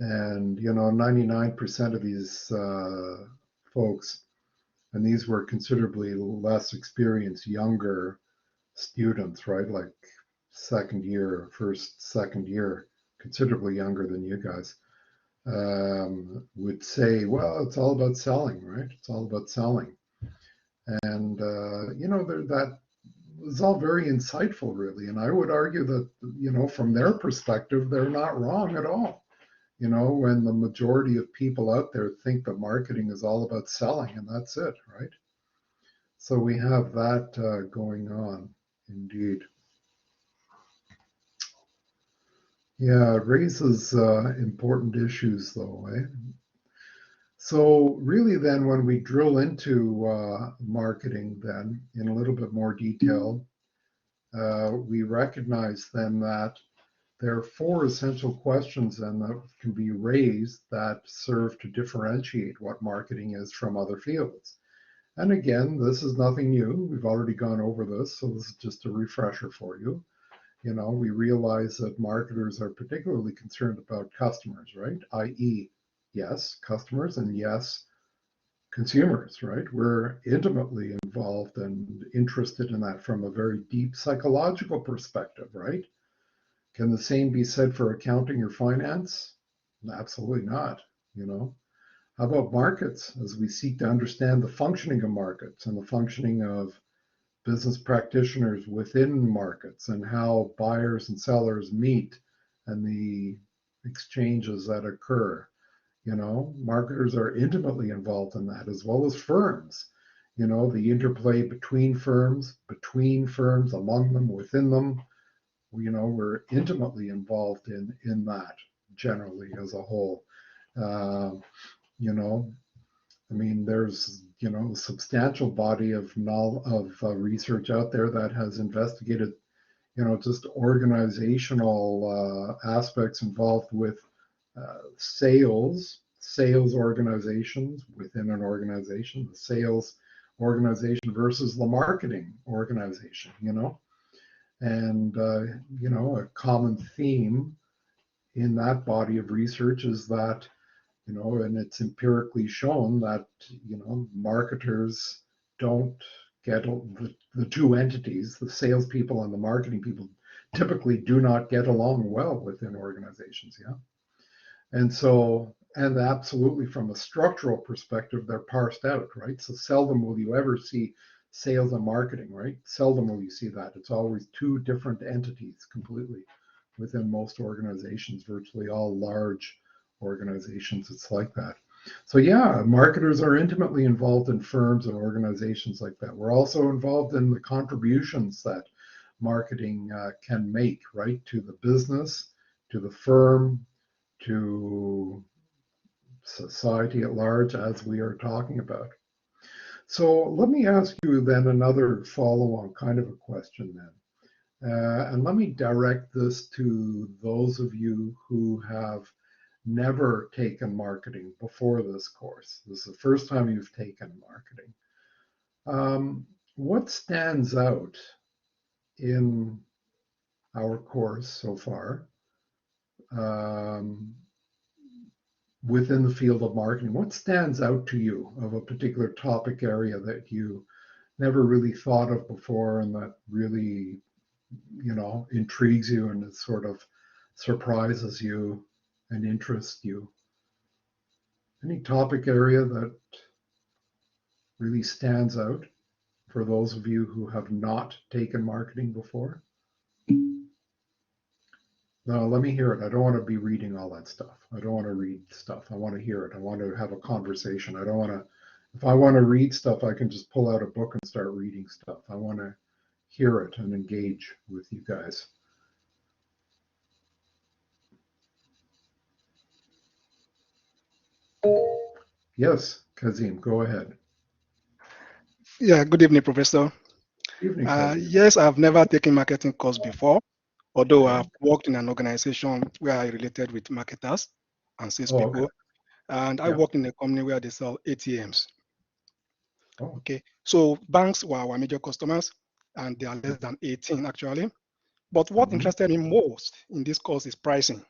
And, you know, 99% of these folks, and these were considerably less experienced, younger students, right? Like second year, considerably younger than you guys, would say, well, it's all about selling, right? It's all about selling. And, you know, that was all very insightful, really. And I would argue that, you know, from their perspective, they're not wrong at all. You know, when the majority of people out there think that marketing is all about selling and that's it, right? So we have that going on, indeed. Yeah, it raises important issues, though, eh? So really then when we drill into marketing then in a little bit more detail, we recognize then that there are four essential questions then that can be raised that serve to differentiate what marketing is from other fields. And again, this is nothing new. We've already gone over this, so this is just a refresher for you. You know, we realize that marketers are particularly concerned about customers, right? i.e., yes, customers, and yes, consumers, right? We're intimately involved and interested in that from a very deep psychological perspective, right? Can the same be said for accounting or finance? Absolutely not, you know. How about markets, as we seek to understand the functioning of markets and the functioning of business practitioners within markets and how buyers and sellers meet and the exchanges that occur? You know, marketers are intimately involved in that, as well as firms. You know, the interplay between firms, among them, within them. You know, we're intimately involved in that generally as a whole. You know, I mean, there's, you know, a substantial body of research out there that has investigated, you know, just organizational aspects involved with sales organizations within an organization, the sales organization versus the marketing organization, you know. And, you know, a common theme in that body of research is that, you know, and it's empirically shown that, you know, marketers don't get the two entities, the salespeople and the marketing people, typically do not get along well within organizations. Yeah. And so, and absolutely from a structural perspective, they're parsed out, right? So seldom will you ever see sales and marketing, right? Seldom will you see that. It's always two different entities completely within most organizations, virtually all large organizations. It's like that. So yeah, marketers are intimately involved in firms and organizations like that. We're also involved in the contributions that marketing can make, right, to the business, to the firm, to society at large, as we are talking about. So let me ask you then another follow-on kind of a question then. And let me direct this to those of you who have never taken marketing before this course. This is the first time you've taken marketing. What stands out in our course so far within the field of marketing? What stands out to you of a particular topic area that you never really thought of before and that really, you know, intrigues you and it sort of surprises you and interests you? Any topic area that really stands out for those of you who have not taken marketing before? No, let me hear it. I don't want to be reading all that stuff. I don't want to read stuff. I want to hear it. I want to have a conversation. I don't want to, if I want to read stuff, I can just pull out a book and start reading stuff. I want to hear it and engage with you guys. Yes, Kazim, go ahead. Yeah, good evening, Professor. Evening, Kazim. Yes, I've never taken marketing course before, although I've worked in an organization where I related with marketers and salespeople. Okay. And I work in a company where they sell ATMs. Oh. Okay, so banks were our major customers, and they are less than 18 actually. But what interested me most in this course is pricing,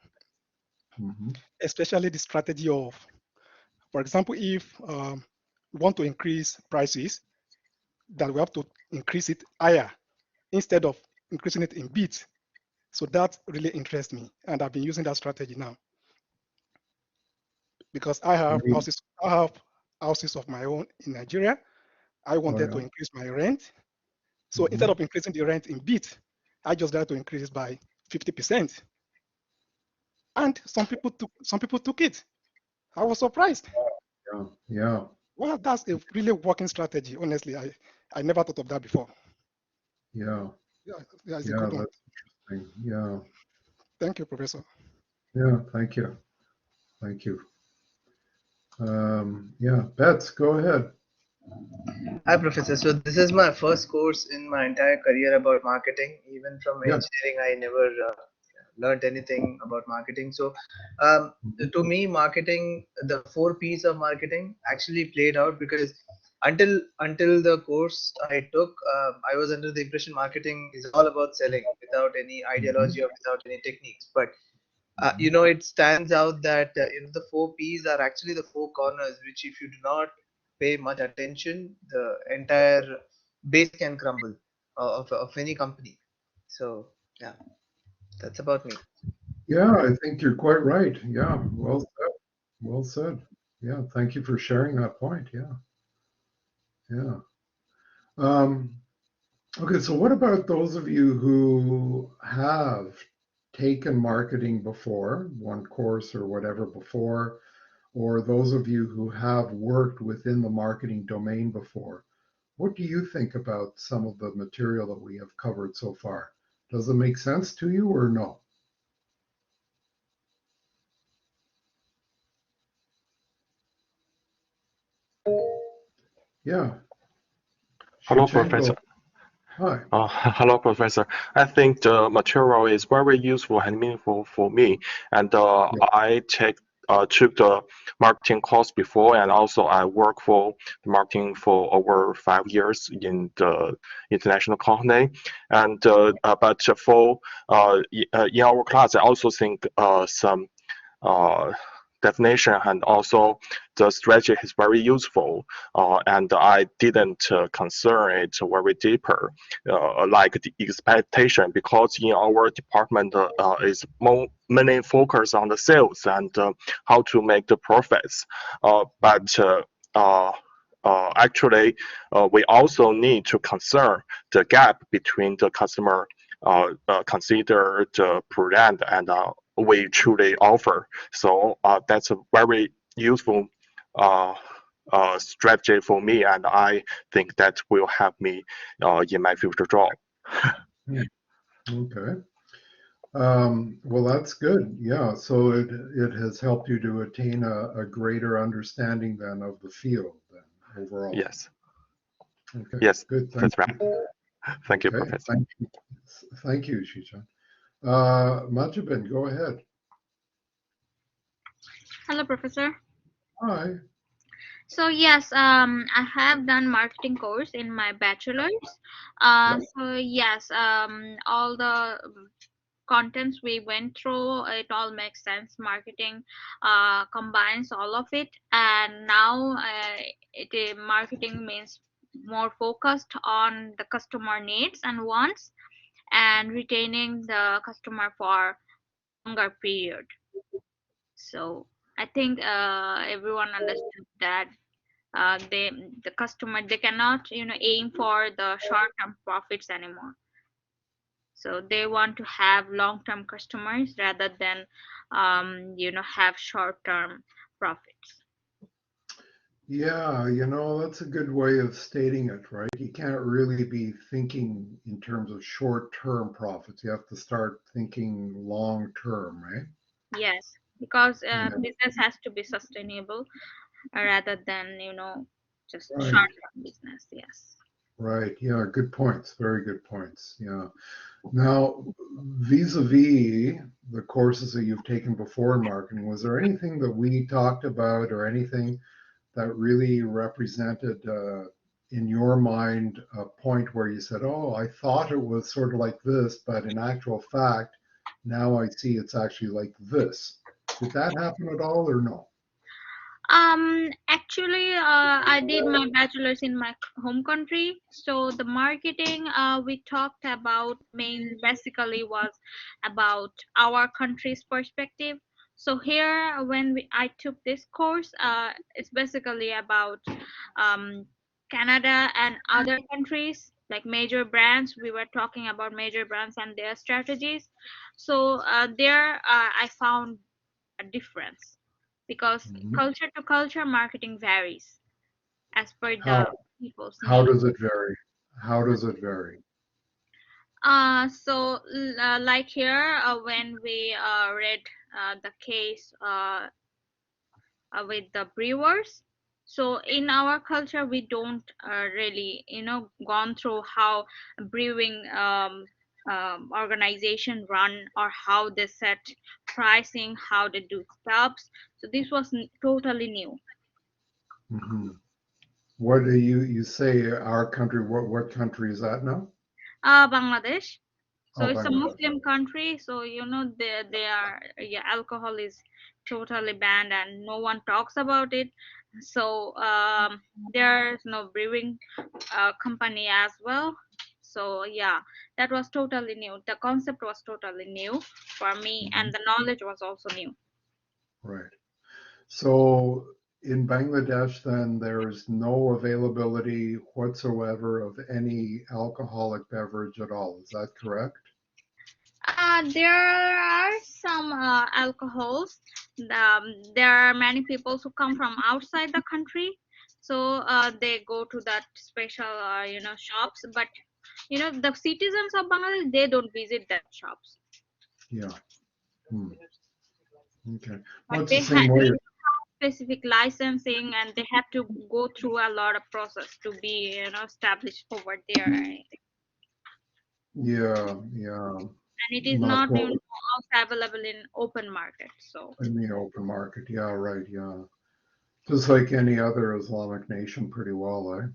especially the strategy of, for example, if we want to increase prices, then we have to increase it higher instead of increasing it in bits. So that really interests me, and I've been using that strategy now because I have houses of my own in Nigeria. I wanted to increase my rent, so instead of increasing the rent in bits, I just tried to increase it by 50%. And some people took it. I was surprised. Yeah. Well, that's a really working strategy. Honestly, I never thought of that before. Yeah. Yeah, it's a good one. That's interesting. Yeah. Thank you, Professor. Yeah, thank you. Thank you. Yeah, Bets, go ahead. Hi, Professor. So this is my first course in my entire career about marketing. Even from engineering, I never learned anything about marketing. So to me, marketing, the 4 P's of marketing actually played out because until the course I took, I was under the impression marketing is all about selling without any ideology or without any techniques. But you know, it stands out that you know, the 4 P's are actually the 4 corners, which if you do not pay much attention, the entire base can crumble of any company. So yeah, that's about me. Yeah, I think you're quite right. Yeah, well said. Well said. Yeah. Thank you for sharing that point. Yeah. Yeah. Um, okay. So what about those of you who have taken marketing before, one course or whatever before, or those of you who have worked within the marketing domain before? What do you think about some of the material that we have covered so far? Does it make sense to you or no? Yeah. Hello, Shuchen, Professor. go. Hi. Hello, Professor. I think the material is very useful and meaningful for me, and Yeah. I took the marketing course before, and also I work for marketing for over 5 years in the international company. And but for in our class, I also think some uh, definition and also the strategy is very useful, and I didn't concern it very deeper like the expectation, because in our department is mainly focused on the sales and how to make the profits, but actually we also need to concern the gap between the customer consider the brand and we truly offer. So that's a very useful uh, strategy for me, and I think that will help me in my future job. Okay. Well, that's good. Yeah. So it has helped you to attain a greater understanding then of the field then overall. Yes. Okay. Yes. Good. Thank That's right. you. Thank you, Okay. Professor. Thank you. Thank you, Shichan. Majabin, go ahead. Hello, Professor. Hi. So yes, I have done marketing course in my bachelor's. Yep. So yes, all the contents we went through, it all makes sense. Marketing combines all of it, and now marketing means more focused on the customer needs and wants, and retaining the customer for longer period. So I think everyone understood that the customer, they cannot aim for the short term profits anymore, so they want to have long term customers rather than have short term profits. Yeah, that's a good way of stating it, right? You can't really be thinking in terms of short-term profits. You have to start thinking long-term, right? Yes, because Yeah, business has to be sustainable rather than just right, short term business. Yes. right. Yeah, good points. Very good points. Yeah. Now, vis-a-vis the courses that you've taken before in marketing, was there anything that we talked about or anything that really represented, in your mind, a point where you said, oh, I thought it was sort of like this, but in actual fact, now I see it's actually like this. Did that happen at all or no? Actually, I did my bachelor's in my home country. So the marketing we talked about basically was about our country's perspective. So here, when I took this course, it's basically about um, Canada and other countries, like major brands. We were talking about major brands and their strategies. So there, I found a difference, because Mhm. culture to culture marketing varies as per How the people's how need. does it vary? How does it vary? Like here, when we read the case with the brewers, so in our culture we don't really gone through how brewing organization run, or how they set pricing, how they do stops. So this was totally new. Hmm. What do you say our country? What country is that now? Bangladesh. So Oh, it's a Bangladesh. Muslim country. So they are, yeah, alcohol is totally banned and no one talks about it. So there's no brewing company as well. So yeah, that was totally new. The concept was totally new for me, Mhm. and the knowledge was also new. Right. So in Bangladesh, then there's no availability whatsoever of any alcoholic beverage at all. Is that correct? There are some alcohols. There are many people who come from outside the country, so they go to that special, shops. But the citizens of Bangladesh, they don't visit that shops. Yeah. Okay. But Well, it's the same they way. have specific licensing, and they have to go through a lot of process to be, established over there. Yeah. And it is Not not what even also available in open market. So in the open market. Yeah, right. Yeah. Just like any other Islamic nation, pretty well, eh?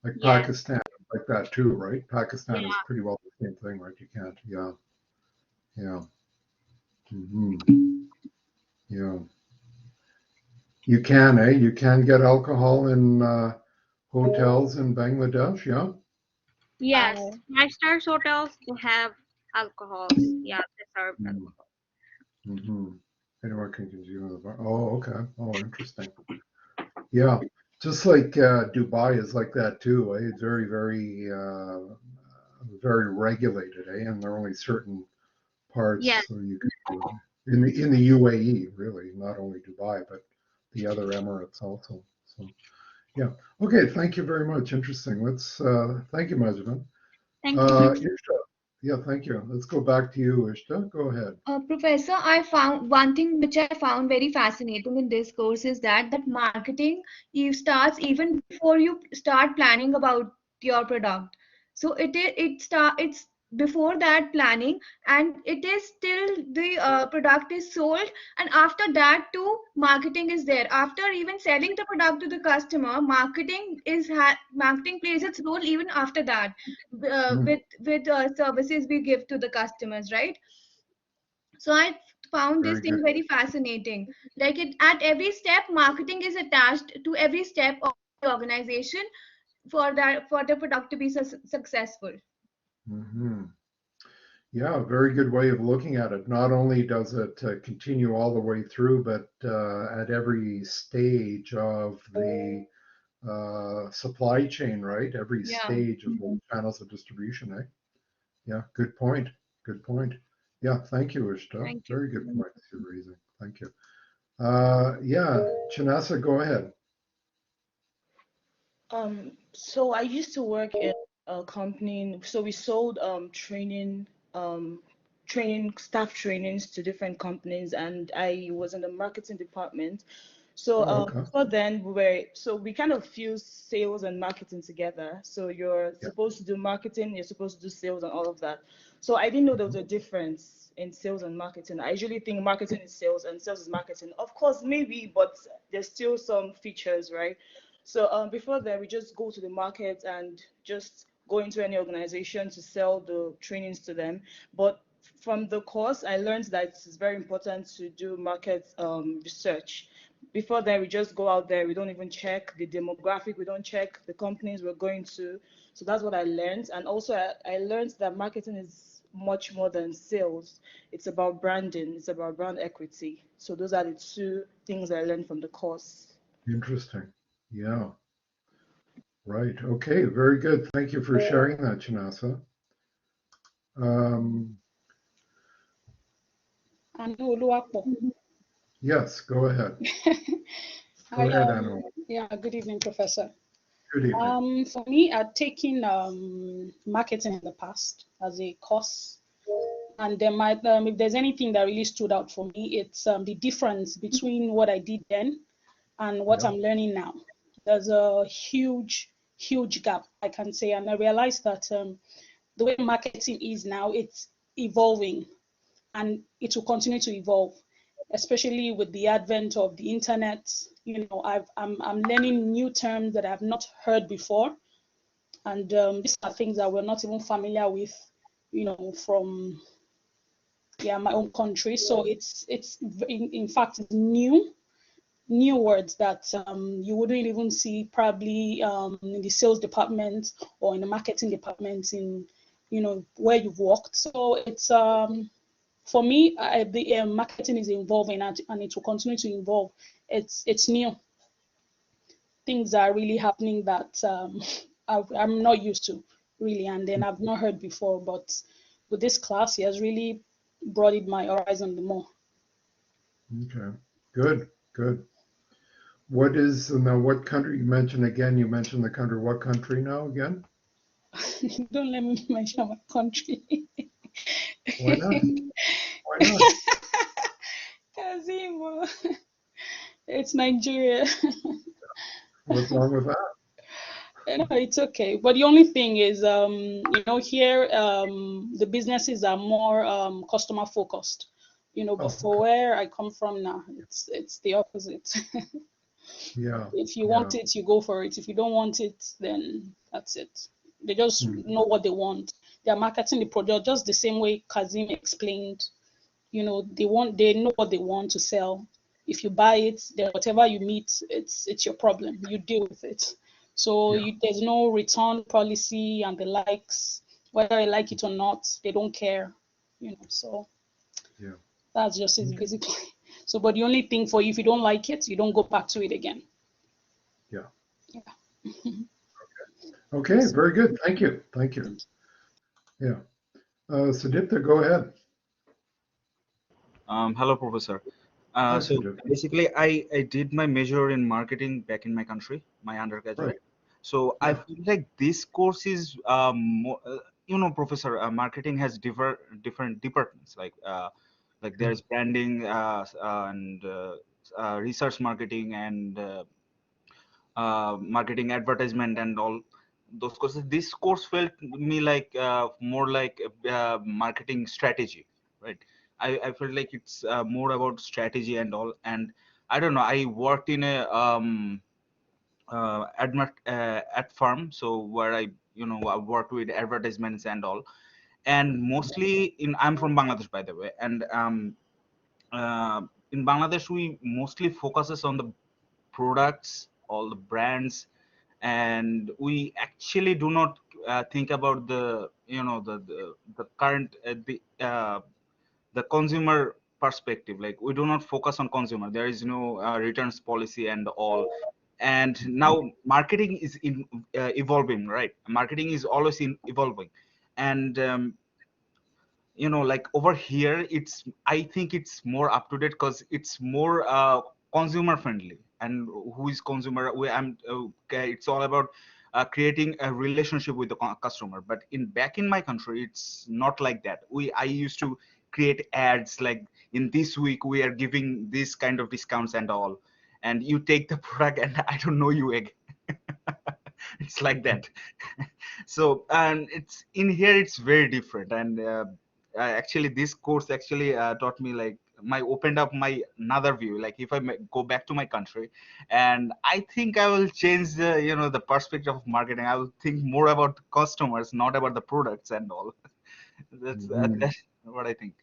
Like yeah, Pakistan, like that too, right? Pakistan is yeah, pretty well the same thing, right? You can't. Yeah. Yeah. You can, eh? You can get alcohol in hotels in Bangladesh, yeah? yes, 5 star hotels, they have alcohols. Yeah, they serve alcohol. Anyone can consume the bar. Oh, okay. Oh, interesting. Yeah. Just like Dubai is like that too, eh? It's very, very regulated, eh? And there are only certain parts Yeah, so you can do it. In the UAE, really, not only Dubai, but the other Emirates also. So yeah. Okay, thank you very much. Interesting. Let's thank you, Majid. thank you. Ishta. Yeah, thank you. Let's go back to you, Ishta. Go ahead. Professor, I found one thing which I found very fascinating in this course is that marketing starts even before you start planning about your product. So it's before that planning, and it is till the product is sold, and after that too marketing is there. After even selling the product to the customer, marketing plays its role even after that, with services we give to the customers, right? So I found this Very thing good. very fascinating. Like it at every step, marketing is attached to every step of the organization for the product to be successful. Yeah, very good way of looking at it. Not only does it continue all the way through, but at every stage of the supply chain, right? Every Yeah. stage of the channels of distribution, eh? Yeah, good point. Good point. Yeah, thank you, Ishta. Thank you. Very good points you're raising. Thank you. Yeah, Chinasa, go ahead. So I used to work in a company. So we sold staff trainings to different companies, and I was in the marketing department. So Oh, okay. before then we kind of fuse sales and marketing together. So you're Yeah. supposed to do marketing, you're supposed to do sales and all of that. So I didn't know there was a difference in sales and marketing. I usually think marketing is sales and sales is marketing. Of course, maybe, but there's still some features, right? So before that, we just go to the market and just go into any organization to sell the trainings to them. But from the course, I learned that it's very important to do market research. Before that, we just go out there. We don't even check the demographic. We don't check the companies we're going to. So that's what I learned. And also, I learned that marketing is much more than sales. It's about branding. It's about brand equity. So those are the two things I learned from the course. Interesting. Yeah. Right. Okay. Very good. Thank you for sharing that, Chinasa. Yes, go ahead. Go ahead, Anu. Yeah, good evening, Professor. Good evening. For me, I'd taken marketing in the past as a course, and there might, if there's anything that really stood out for me, it's the difference between what I did then and what I'm learning now. There's a huge gap, I can say, and I realized that the way marketing is now, it's evolving, and it will continue to evolve, especially with the advent of the internet. You know, I'm learning new terms that I've not heard before, and these are things that we're not even familiar with, you know, from my own country. So it's in fact new words that you wouldn't even see probably in the sales department or in the marketing department in, you know, where you've worked. So it's for me, the marketing is evolving, and it will continue to evolve. It's new. things are really happening that I'm not used to really, and then I've not heard before. But with this class, it has really broadened my horizon the more. Okay, good, good. What is now? What country you mentioned again? You mentioned the country. What country now again? Don't let me mention my country. Why not? Why not? Kazimo, it's Nigeria. What's wrong with that? No, it's okay. But the only thing is, here the businesses are more customer focused, but for where I come from now, it's the opposite. Yeah. If you want it, you go for it. If you don't want it, then that's it. They just know what they want. They are marketing the product just the same way Kazim explained. They know what they want to sell. If you buy it, then whatever you meet, it's your problem. You deal with it. So there's no return policy and the likes. Whether I like it or not, they don't care. So that's just it basically. So, but the only thing for you, if you don't like it, you don't go back to it again. Yeah. Yeah. Okay, very good. Thank you. Thank you. Yeah. Sudipta, go ahead. Hello, Professor. Hi, So Sudipta. basically, I did my major in marketing back in my country, my undergraduate. Right. So I feel like this course is more, Professor, marketing has different departments. Like there's branding and research marketing and marketing advertisement and all those courses. This course felt me like more like marketing strategy, right? I felt like it's more about strategy and all. And I don't know, I worked in a ad firm, so where I worked with advertisements and all. And mostly I'm from Bangladesh, by the way. And in Bangladesh, we mostly focuses on the products, all the brands, and we actually do not think about the current the consumer perspective. Like, we do not focus on consumer. There is no returns policy and all. And now marketing is evolving, right? Marketing is always evolving. And like over here, I think it's more up to date because it's more consumer friendly. And who is consumer? Okay, it's all about creating a relationship with the customer. But back in my country, it's not like that. I used to create ads like, in this week we are giving this kind of discounts and all, and you take the product and I don't know you again. It's like that. So, and it's in here, it's very different. And actually this course actually taught me, like, opened up my another view. Like, if I go back to my country, and I think I will change the perspective of marketing. I will think more about customers, not about the products and all. That's what I think.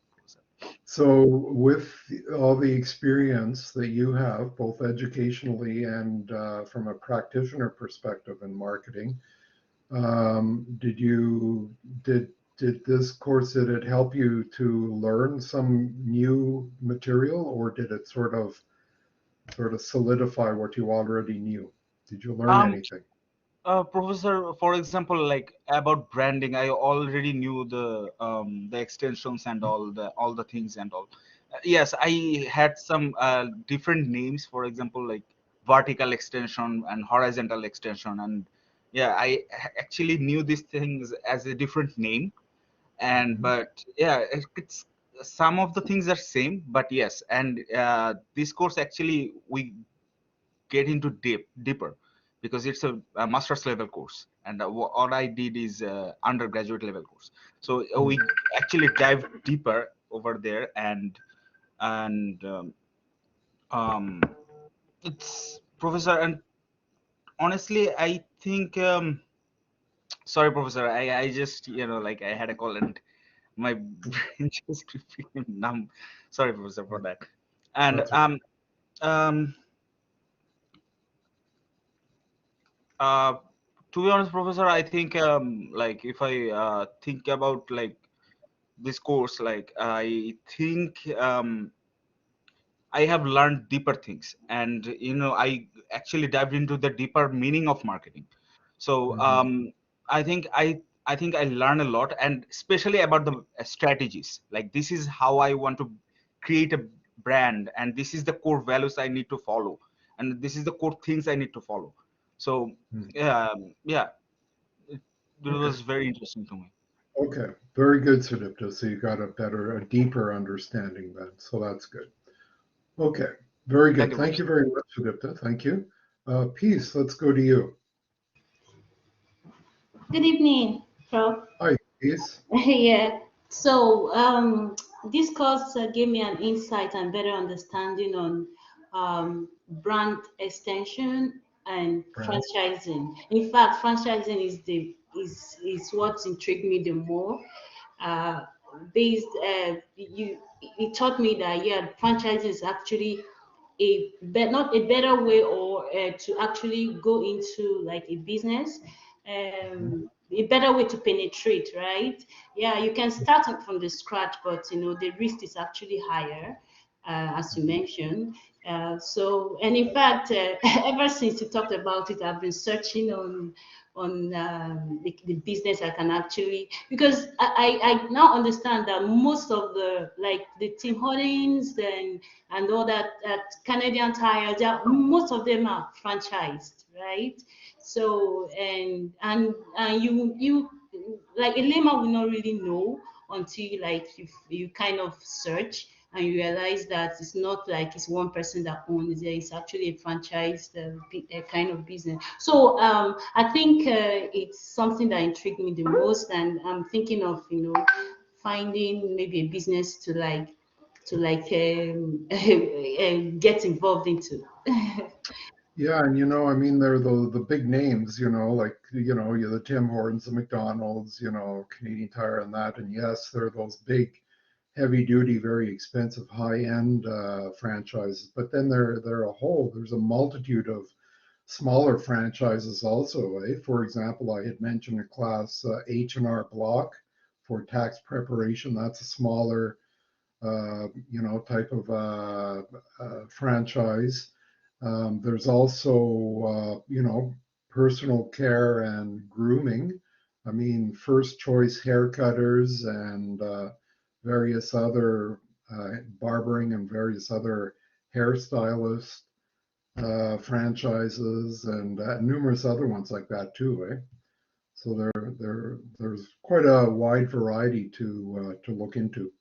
So, with all the experience that you have, both educationally and from a practitioner perspective in marketing, did this course, did it help you to learn some new material, or did it sort of solidify what you already knew? Did you learn anything? Professor, for example, like about branding, I already knew the extensions and all the things and all. Yes, I had some different names. For example, like vertical extension and horizontal extension, and yeah, actually knew these things as a different name. And but yeah, it's some of the things are same. But yes, and this course actually we get into deeper, because it's a master's level course. And what I did is undergraduate level course. So we actually dive deeper over there. And it's, Professor, and honestly I think sorry, Professor, I just like, I had a call and my brain just became numb. Sorry, Professor, for that. And um Uh, to be honest, Professor, I think like, if I think about like this course, like I think I have learned deeper things, and I actually dived into the deeper meaning of marketing. So I think I learned a lot, and especially about the strategies. Like, this is how I want to create a brand, and this is the core values I need to follow, and this is the core things I need to follow. So yeah, it was very interesting to me. Okay, very good, Sudipta. So you got a deeper understanding then. So that's good. Okay, very good. Thank you very much, Sudipta. Thank you. Peace, let's go to you. Good evening, Prof. Hi, Peace. Yeah. So this course gave me an insight and better understanding on brand extension and franchising. In fact, franchising is what intrigued me the more. Based, you it taught me that yeah, franchising is actually not a better way or to actually go into like a business, a better way to penetrate, right? Yeah, you can start up from the scratch, but the risk is actually higher, as you mentioned. So, and in fact, ever since you talked about it, I've been searching on the business I can actually, because I now understand that most of the Tim Hortons and all that Canadian Tire, most of them are franchised, right? So and you like a layman will not really know until like you kind of search and you realize that it's not like it's one person that owns it. It's actually a franchised kind of business. So I think it's something that intrigued me the most, and I'm thinking of finding maybe a business to get involved into. Yeah, and I mean, they're the big names, like you're the Tim Hortons, the McDonald's, Canadian Tire, and that. And yes, they're those big, heavy-duty, very expensive, high-end franchises. But then there's a multitude of smaller franchises also. For example, I had mentioned a class H&R Block for tax preparation. That's a smaller, type of franchise. There's also, personal care and grooming. I mean, first choice haircutters and various other barbering and various other hairstylist franchises and numerous other ones like that too, eh? So there's quite a wide variety to look into.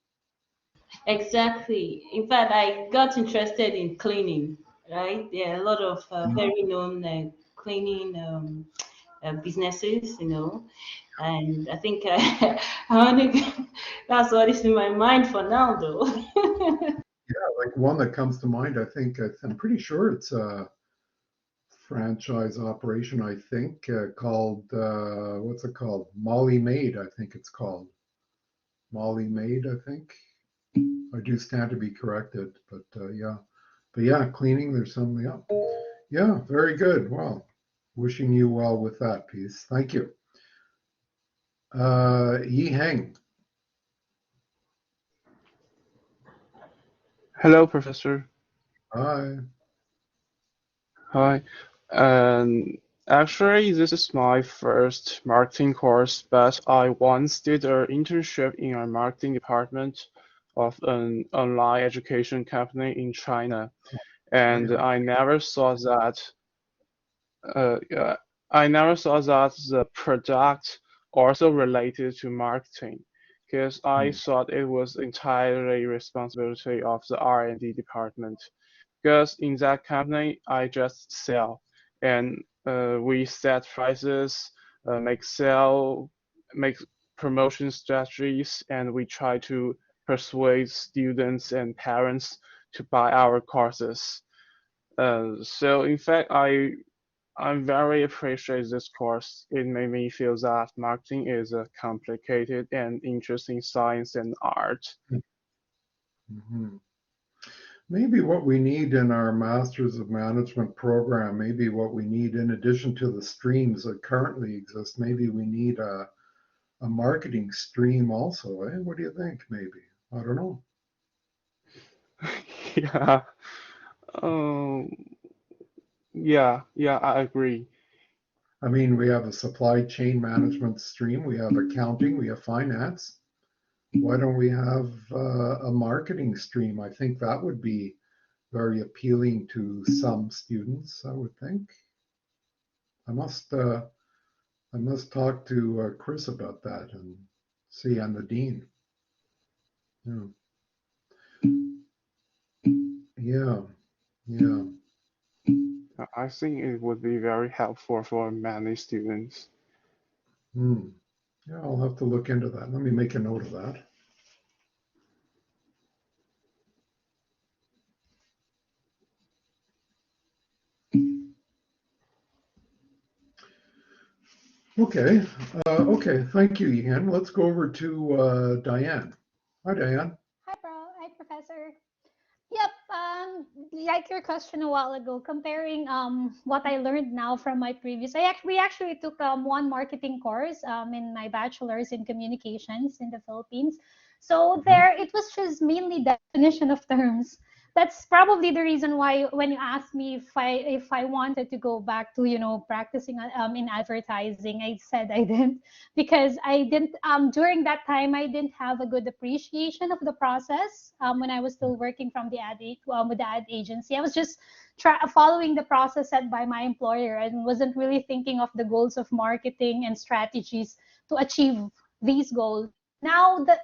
Exactly. In fact, I got interested in cleaning, right? There are a lot of very known cleaning businesses, and I think that's what is in my mind for now, though. Yeah, like one that comes to mind, I'm pretty sure it's a franchise operation, I think, called, what's it called? Molly Maid, I think it's called. Molly Maid, I think. I do stand to be corrected, but yeah. But yeah, cleaning, there's some, yeah. Yeah, very good. Well, wishing you well with that piece. Thank you. Yi Heng. Hello, Professor. Hi. Hi. Actually, this is my first marketing course, but I once did an internship in a marketing department of an online education company in China, and I never saw that. Yeah, I never saw that the product also related to marketing, because I thought it was entirely responsibility of the R&D department. Because in that company, I just sell, and we set prices, make promotion strategies, and we try to persuade students and parents to buy our courses. So in fact, I'm very appreciate this course. It made me feel that marketing is a complicated and interesting science and art. Mm-hmm. Maybe what we need in our Masters of Management program, maybe what we need in addition to the streams that currently exist, maybe we need a marketing stream also, eh? What do you think, maybe? I don't know. Yeah. Um, yeah, I agree. I mean, we have a supply chain management stream, we have accounting, we have finance. Why don't we have a marketing stream? I think that would be very appealing to some students, I would think. I must talk to Chris about that and see, and the dean. Yeah, yeah, yeah. I think it would be very helpful for many students. Yeah, I'll have to look into that. Let me make a note of that. Okay, okay, thank you, Ian. Let's go over to Diane. Hi, Diane. Hi, Hi, Professor. Yep. Like your question a while ago, comparing what I learned now from my previous. We actually took one marketing course in my bachelor's in communications in the Philippines. So there, it was just mainly definition of terms. That's probably the reason why when you asked me if I wanted to go back to practicing in advertising, I said I didn't, because I didn't during that time I didn't have a good appreciation of the process when I was still working from the with the ad agency. I was just following the process set by my employer and wasn't really thinking of the goals of marketing and strategies to achieve these goals. Now that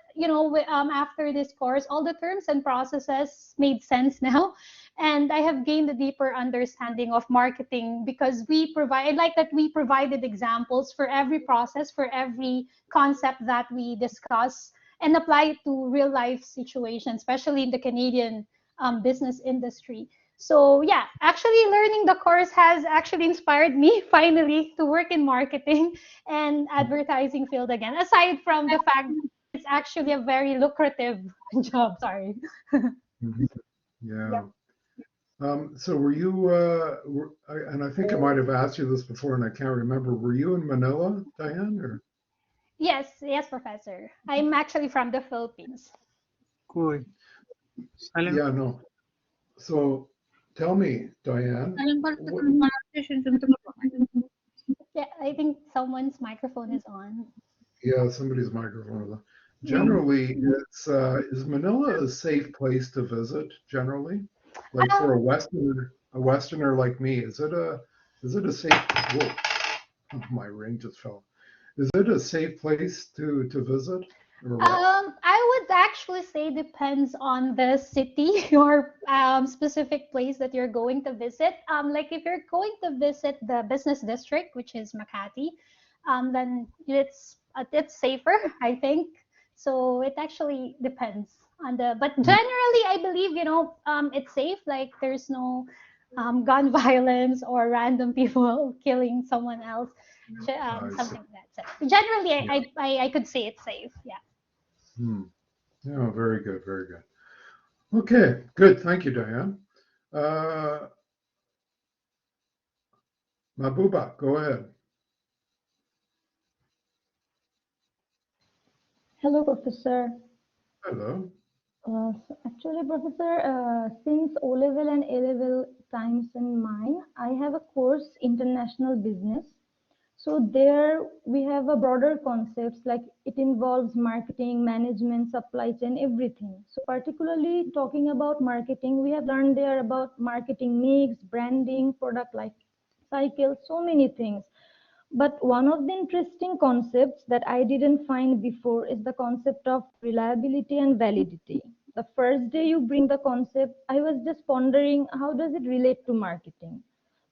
after this course, all the terms and processes made sense now, and I have gained a deeper understanding of marketing because I like that we provided examples for every process, for every concept that we discuss, and apply it to real life situations, especially in the Canadian business industry. So yeah, actually learning the course has actually inspired me finally to work in marketing and advertising field again, aside from the fact it's actually a very lucrative job. Sorry. Yeah. Yep. So were you, and I think I might have asked you this before and I can't remember, were you in Manila, Diane? Or? Yes, Professor. I'm actually from the Philippines. Cool. Yeah, no. So tell me, Diane. Yeah, I think someone's microphone is on. Yeah, somebody's microphone is on. Generally, it's is Manila a safe place to visit? Generally, like for a Westerner like me, is it a safe? Whoa, oh, my ring just fell. Is it a safe place to visit? Or what? I would actually say depends on the city or specific place that you're going to visit. Like if you're going to visit the business district, which is Makati, then it's safer, I think. So it actually depends on the. But generally, I believe it's safe. Like there's no gun violence or random people killing someone else. Something like that. So generally, I could say it's safe. Yeah. Yeah, very good, very good. Okay, good. Thank you, Diane. Mabuba, go ahead. Hello, Professor. Hello. Actually, Professor, since O-level and A-level times in mine, I have a course, International Business. So there we have a broader concepts like it involves marketing, management, supply chain, everything. So particularly talking about marketing, we have learned there about marketing mix, branding, product life cycle, so many things. But one of the interesting concepts that I didn't find before is the concept of reliability and validity. The first day you bring the concept, I was just pondering how does it relate to marketing?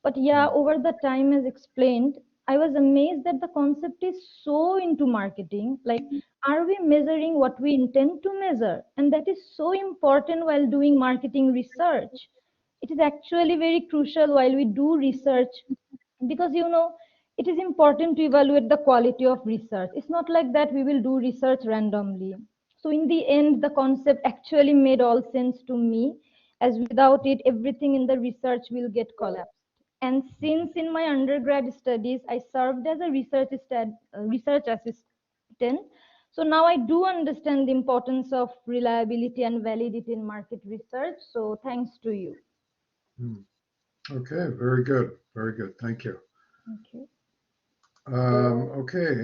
But yeah, over the time as explained, I was amazed that the concept is so into marketing. Like, are we measuring what we intend to measure? And that is so important while doing marketing research. It is actually very crucial while we do research because it is important to evaluate the quality of research. It's not like that we will do research randomly. So in the end, the concept actually made all sense to me, as without it, everything in the research will get collapsed. And since in my undergrad studies, I served as a research assistant, So now I do understand the importance of reliability and validity in market research. So thanks to you. Okay, very good. Very good. Thank you. Okay. Okay,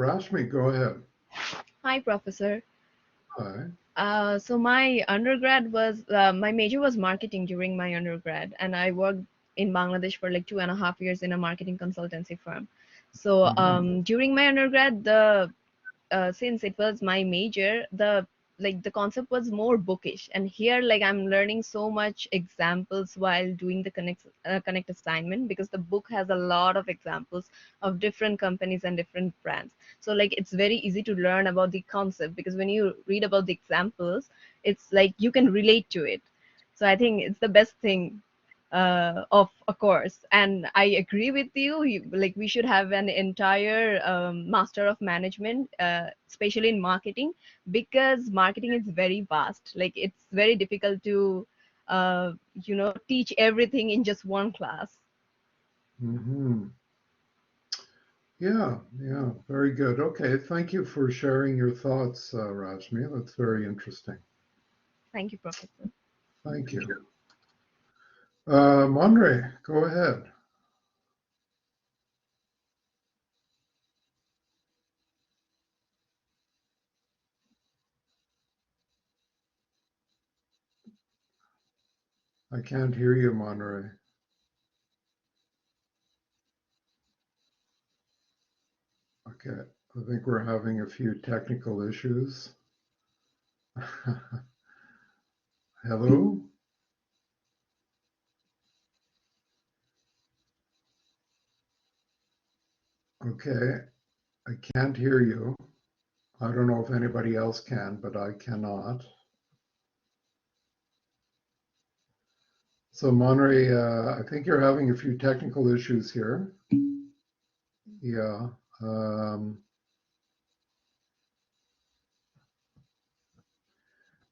Rashmi, go ahead. Hi, Professor. Hi. So my undergrad was, my major was marketing during my undergrad, and I worked in Bangladesh for like 2.5 years in a marketing consultancy firm. So during my undergrad, since it was my major, the concept was more bookish, and here like I'm learning so much examples while doing the connect assignment, because the book has a lot of examples of different companies and different brands. So like it's very easy to learn about the concept, because when you read about the examples, it's like you can relate to it. So I think it's the best thing of a course. And I agree with you, like we should have an entire master of management, especially in marketing, because marketing is very vast. Like it's very difficult to teach everything in just one class. Yeah, very good. Okay, thank you for sharing your thoughts, Rashmi. That's very interesting. Thank you, Professor. Thank you. Monre, go ahead. I can't hear you, Monre. Okay, I think we're having a few technical issues. Hello? Okay, I can't hear you. I don't know if anybody else can, but I cannot. So Monre, I think you're having a few technical issues here. Yeah.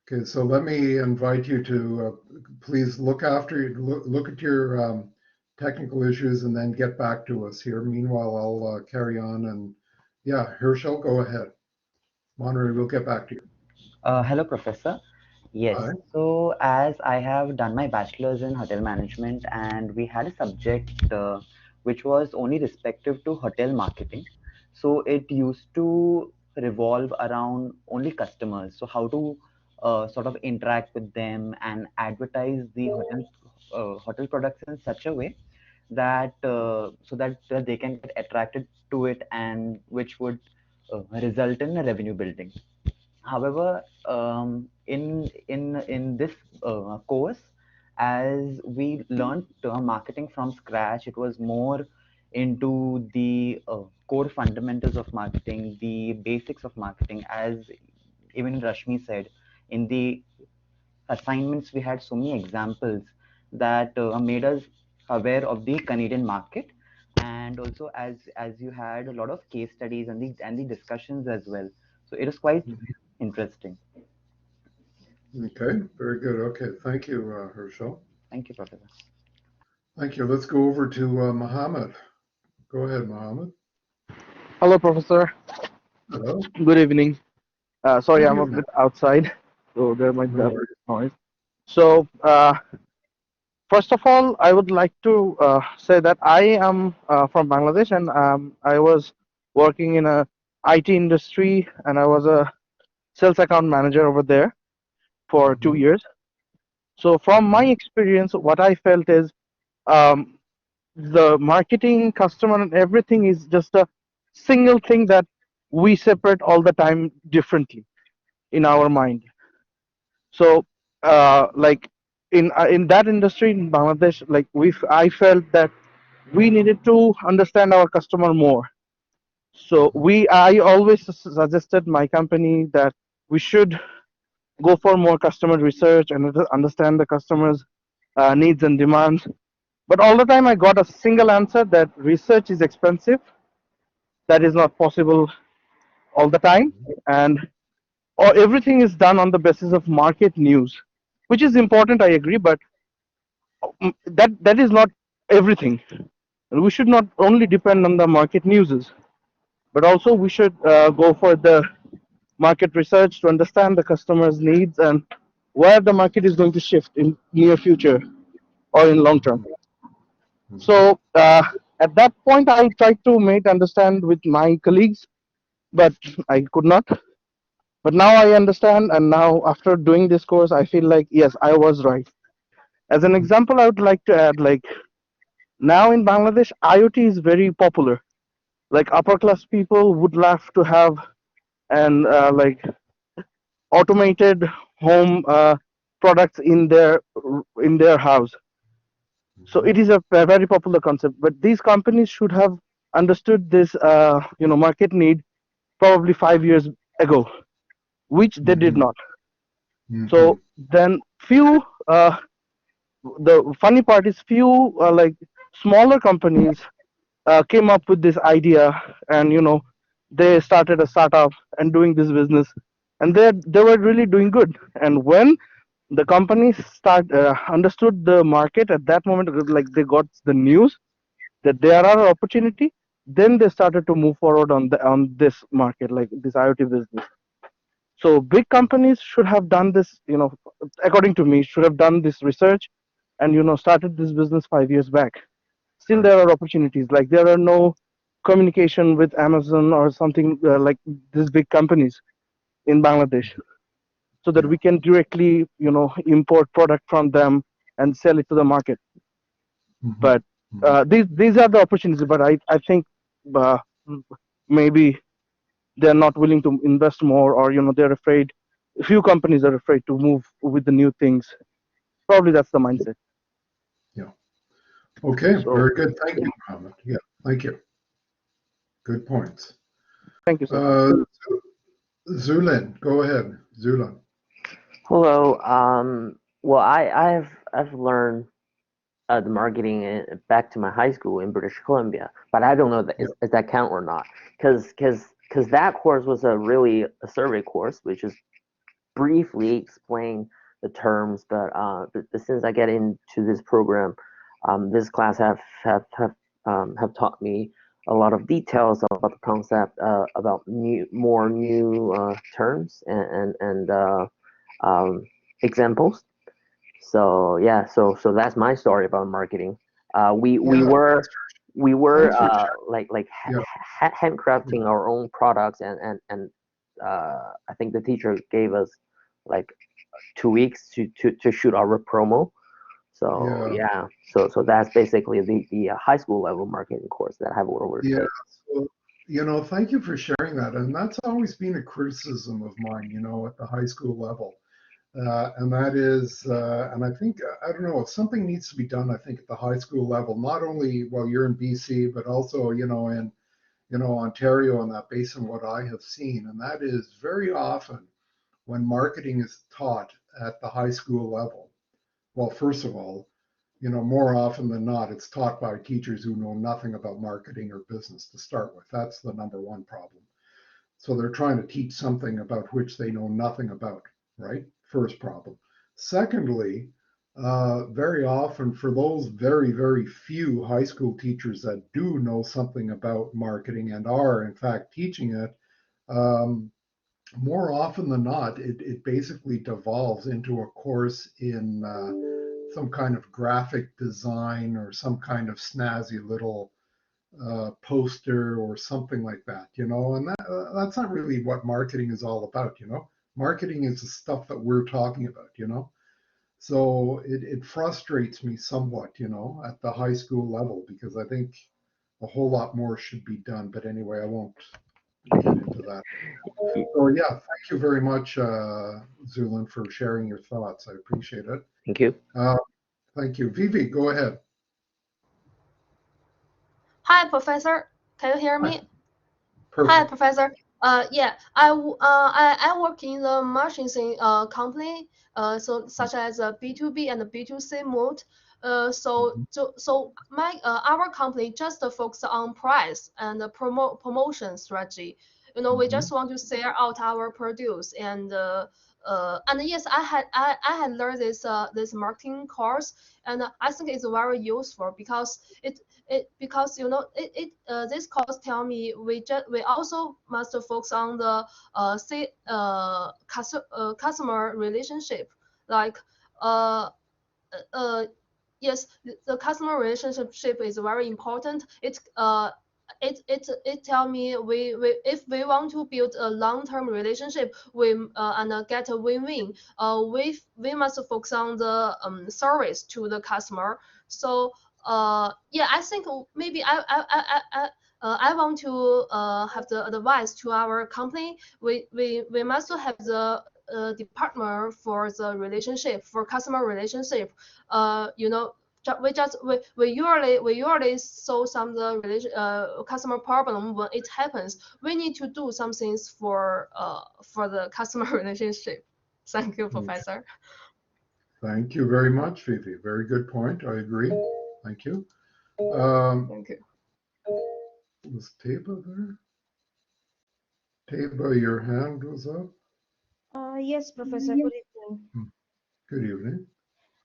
Okay, so let me invite you to please look at your technical issues and then get back to us here. Meanwhile, I'll carry on, and yeah, Herschel, go ahead. Monterey, we'll get back to you. Hello, Professor. Yes, Hi. so as I have done my bachelor's in hotel management, and we had a subject which was only respective to hotel marketing. So it used to revolve around only customers. So how to sort of interact with them and advertise the hotel products in such a way that so that they can get attracted to it, and which would result in a revenue building. However, in this course, as we learned marketing from scratch, it was more into the core fundamentals of marketing, the basics of marketing. As even Rashmi said, in the assignments we had so many examples that made us aware of the Canadian market, and also as you had a lot of case studies and the discussions as well. So it is quite interesting. Okay, very good. Okay, thank you, Herschel. Thank you, Professor. Thank you. Let's go over to Mohammed. Go ahead, Mohammed. Hello, Professor. Hello. Good evening. Sorry, Good I'm a evening. bit outside, so there might be No a worries. noise. So, first of all, I would like to say that I am from Bangladesh, and I was working in a IT industry, and I was a sales account manager over there for 2 years. So, from my experience, what I felt is um, the marketing, customer, and everything is just a single thing that we separate all the time differently in our mind. So, like in that industry in Bangladesh, like I felt that we needed to understand our customer more. So I always suggested my company that we should go for more customer research and understand the customers' needs and demands. But all the time I got a single answer that research is expensive. That is not possible all the time, and or everything is done on the basis of market news, which is important. I agree, but that is not everything. And we should not only depend on the market newses, but also we should go for the market research to understand the customer's needs and where the market is going to shift in near future or in long term. So at that point, I tried to make understand with my colleagues, but I could not. But now I understand, and now after doing this course, I feel like yes, I was right. As an example, I would like to add, like now in Bangladesh, IoT is very popular. Like upper class people would love to have an like automated home products in their house. So it is a very popular concept. But these companies should have understood this, market need probably 5 years ago, which they did not. So then the funny part is few like smaller companies came up with this idea, and they started a startup and doing this business, and they were really doing good. And when the companies understood the market at that moment, like they got the news that there are opportunity, then they started to move forward on this market, like this IoT business. So big companies should have done this, according to me, should have done this research and started this business 5 years back. Still there are opportunities, like there are no communication with Amazon or something like these big companies in Bangladesh, so that we can directly import product from them and sell it to the market. But these are the opportunities, but I think uh, maybe they're not willing to invest more, or they're afraid. A few companies are afraid to move with the new things. Probably that's the mindset. Yeah. Okay, So, very good. Thank you, Mohammed. Yeah, thank you. Good points. Thank you, sir. Zulin, go ahead. Zulin. Hello. Well, I've learned the marketing back to my high school in British Columbia, but I don't know that is that count or not, because that course was a survey course, which is briefly explain the terms, but since I get into this program, this class have taught me a lot of details about the concept, about more new terms and examples. So yeah, so that's my story about marketing. We were handcrafting our own products, and I think the teacher gave us like 2 weeks to shoot our promo. So yeah, so that's basically the high school level marketing course that I've overtaken. Yeah, so thank you for sharing that, and that's always been a criticism of mine, at the high school level. And that is, and I think, I don't know, if something needs to be done, I think at the high school level, not only while you're in BC, but also, in, Ontario, and that based on what I have seen. And that is very often when marketing is taught at the high school level. Well, first of all, more often than not, it's taught by teachers who know nothing about marketing or business to start with. That's the number one problem. So they're trying to teach something about which they know nothing about, right? First problem. Secondly, very often for those very, very few high school teachers that do know something about marketing and are in fact teaching it, more often than not, it basically devolves into a course in some kind of graphic design or some kind of snazzy little poster or something like that, and that's not really what marketing is all about. Marketing is the stuff that we're talking about, so it frustrates me somewhat, at the high school level, because I think a whole lot more should be done. But anyway, I won't get into that. So yeah, thank you very much, Zulin, for sharing your thoughts. I appreciate it. Thank you. Thank you. Vivi, go ahead. Hi, Professor. Can you hear me? Perfect. Hi, Professor. Yeah, I work in the marketing company, so such as a B2B and a B2C mode. So my our company just focus on price and the promotion strategy. We just want to sell out our produce, and yes, I had learned this marketing course, and I think it's very useful because because this course tell me we also must focus on the customer relationship, like yes, the customer relationship is very important. It tell me if we want to build a long-term relationship and get a win-win, we must focus on the service to the customer. So yeah, I think maybe I want to have the advice to our company. We must have the department for the relationship, for customer relationship. We usually solve some the customer problem when it happens. We need to do some things for the customer relationship. Thank you, Professor. Thank you very much, Vivi. Very good point. I agree. Thank you. Thank you. Was Taba there? Taba, your hand was up. Yes, Professor. Good evening. Good evening.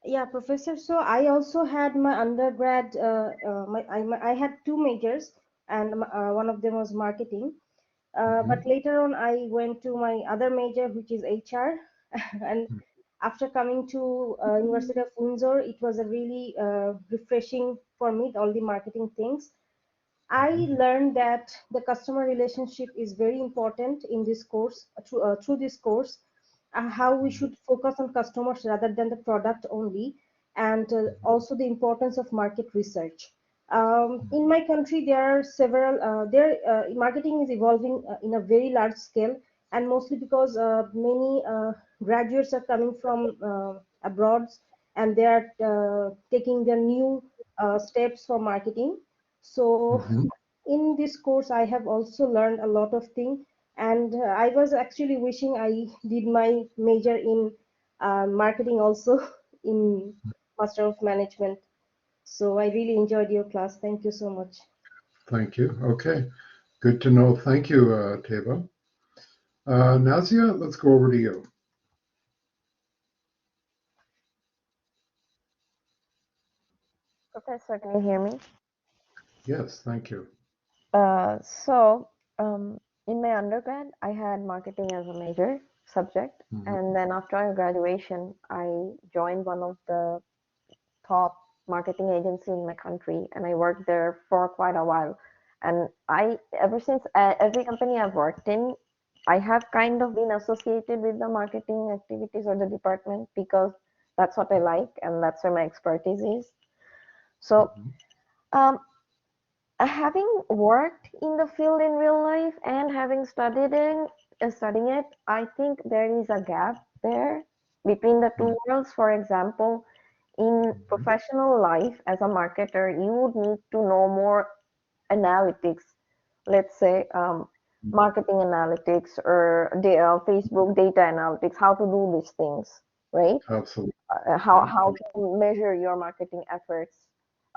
Yeah, Professor. So I also had my undergrad. I had two majors, and one of them was marketing. But later on, I went to my other major, which is HR. And after coming to University of Windsor, it was a really refreshing for me, all the marketing things. I learned that the customer relationship is very important in this course, through this course, how we should focus on customers rather than the product only, and also the importance of market research. In my country, there are several, marketing is evolving in a very large scale, and mostly because many graduates are coming from abroad, and they are taking their new steps for marketing. So in this course, I have also learned a lot of things, and I was actually wishing I did my major in marketing also in Master of Management. So I really enjoyed your class. Thank you so much. Thank you. Okay, good to know. Thank you, Taba. Nazia, let's go over to you. Professor, can you hear me? Yes, thank you. So in my undergrad, I had marketing as a major subject, and then after graduation, I joined one of the top marketing agency in my country, and I worked there for quite a while. And ever since every company I've worked in, I have kind of been associated with the marketing activities or the department because that's what I like and that's where my expertise is. So having worked in the field in real life and having studying it, I think there is a gap there between the two worlds. For example, in professional life as a marketer, you would need to know more analytics, let's say marketing analytics or Facebook data analytics, how to do these things, right? Absolutely. How to measure your marketing efforts.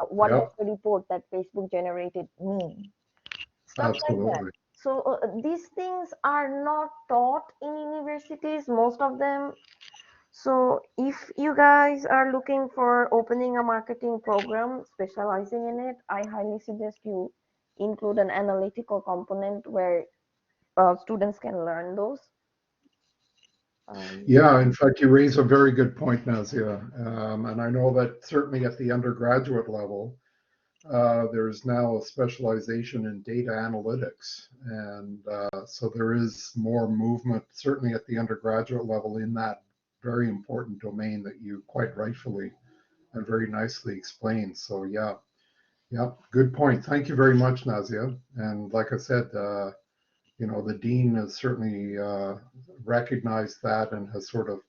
What does the report that Facebook generated mean? Stuff like that. So these things are not taught in universities, most of them. So if you guys are looking for opening a marketing program, specializing in it, I highly suggest you include an analytical component where students can learn those. Yeah, in fact, you raise a very good point, Nazia. And I know that certainly at the undergraduate level, there's now a specialization in data analytics. And so there is more movement, certainly at the undergraduate level, in that very important domain that you quite rightfully and very nicely explained. So yeah, good point. Thank you very much, Nazia. And like I said, the dean has certainly recognized that and has sort of,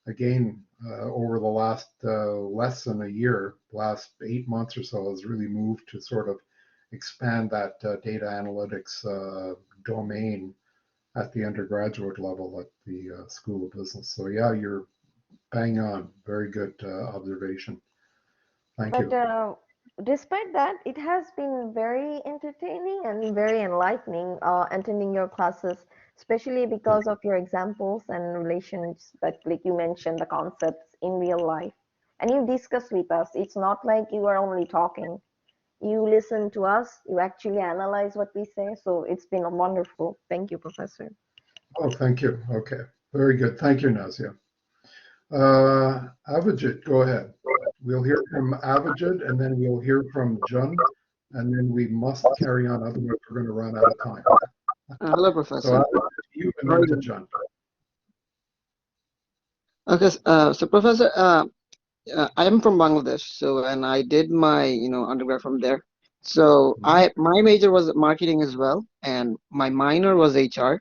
again, over the last less than a year, last 8 months or so, has really moved to sort of expand that data analytics domain at the undergraduate level at the School of Business. So yeah, you're bang on. Very good observation. Thank you. Despite that, it has been very entertaining and very enlightening attending your classes, especially because of your examples and relations that, like you mentioned, the concepts in real life. And you discuss with us. It's not like you are only talking. you listen to us, you actually analyze what we say. So it's been wonderful. Thank you, Professor. Oh, thank you. Okay, very good. Thank you, Nazia. Avijit, go ahead. We'll hear from Avijit, and then we'll hear from Jun, and then we must carry on, otherwise we're going to run out of time. Hello, So Professor. Avijit, you and then to Jun. Okay, so Professor, I am from Bangladesh, so and I did my undergrad from there. So my major was marketing as well, and my minor was HR.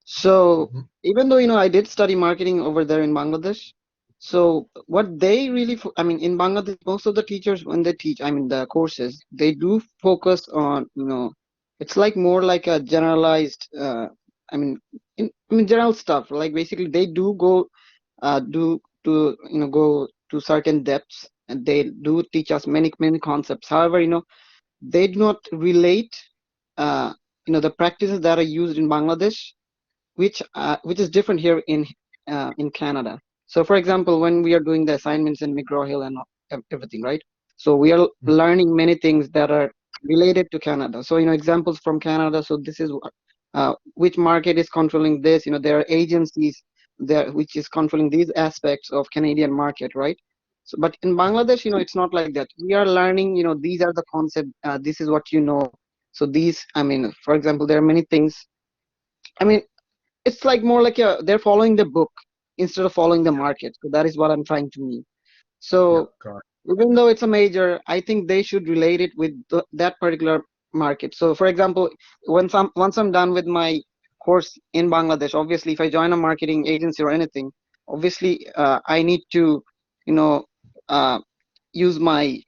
So even though I did study marketing over there in Bangladesh, so what they really, I mean, in Bangladesh, most of the teachers when they teach, I mean, the courses, they do focus on it's like more like a generalized, I mean, general stuff. Like basically, they do go do to go to certain depths, and they do teach us many concepts. However, they do not relate, the practices that are used in Bangladesh, which is different here in Canada. So, for example, when we are doing the assignments in McGraw-Hill and everything, right? So we are learning many things that are related to Canada. So, examples from Canada. So this is which market is controlling this. There are agencies there which is controlling these aspects of Canadian market, right? So, but in Bangladesh, it's not like that. We are learning, these are the concept. This is what you know. So these, I mean, for example, there are many things. I mean, it's like more like they're following the book instead of following the market. So that is what I'm trying to mean. So even though it's a major, I think they should relate it with that particular market. So for example, once I'm done with my course in Bangladesh, obviously if I join a marketing agency or anything, obviously I need to uh, use my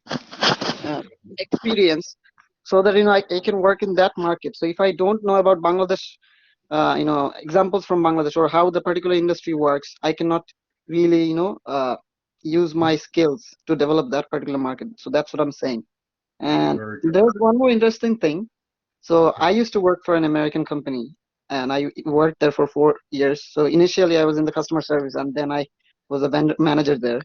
experience so that I can work in that market. So if I don't know about Bangladesh, examples from Bangladesh or how the particular industry works, I cannot really use my skills to develop that particular market. So that's what I'm saying. And there's one more interesting thing. So I used to work for an American company, and I worked there for 4 years. So initially I was in the customer service, and then I was a vendor manager there.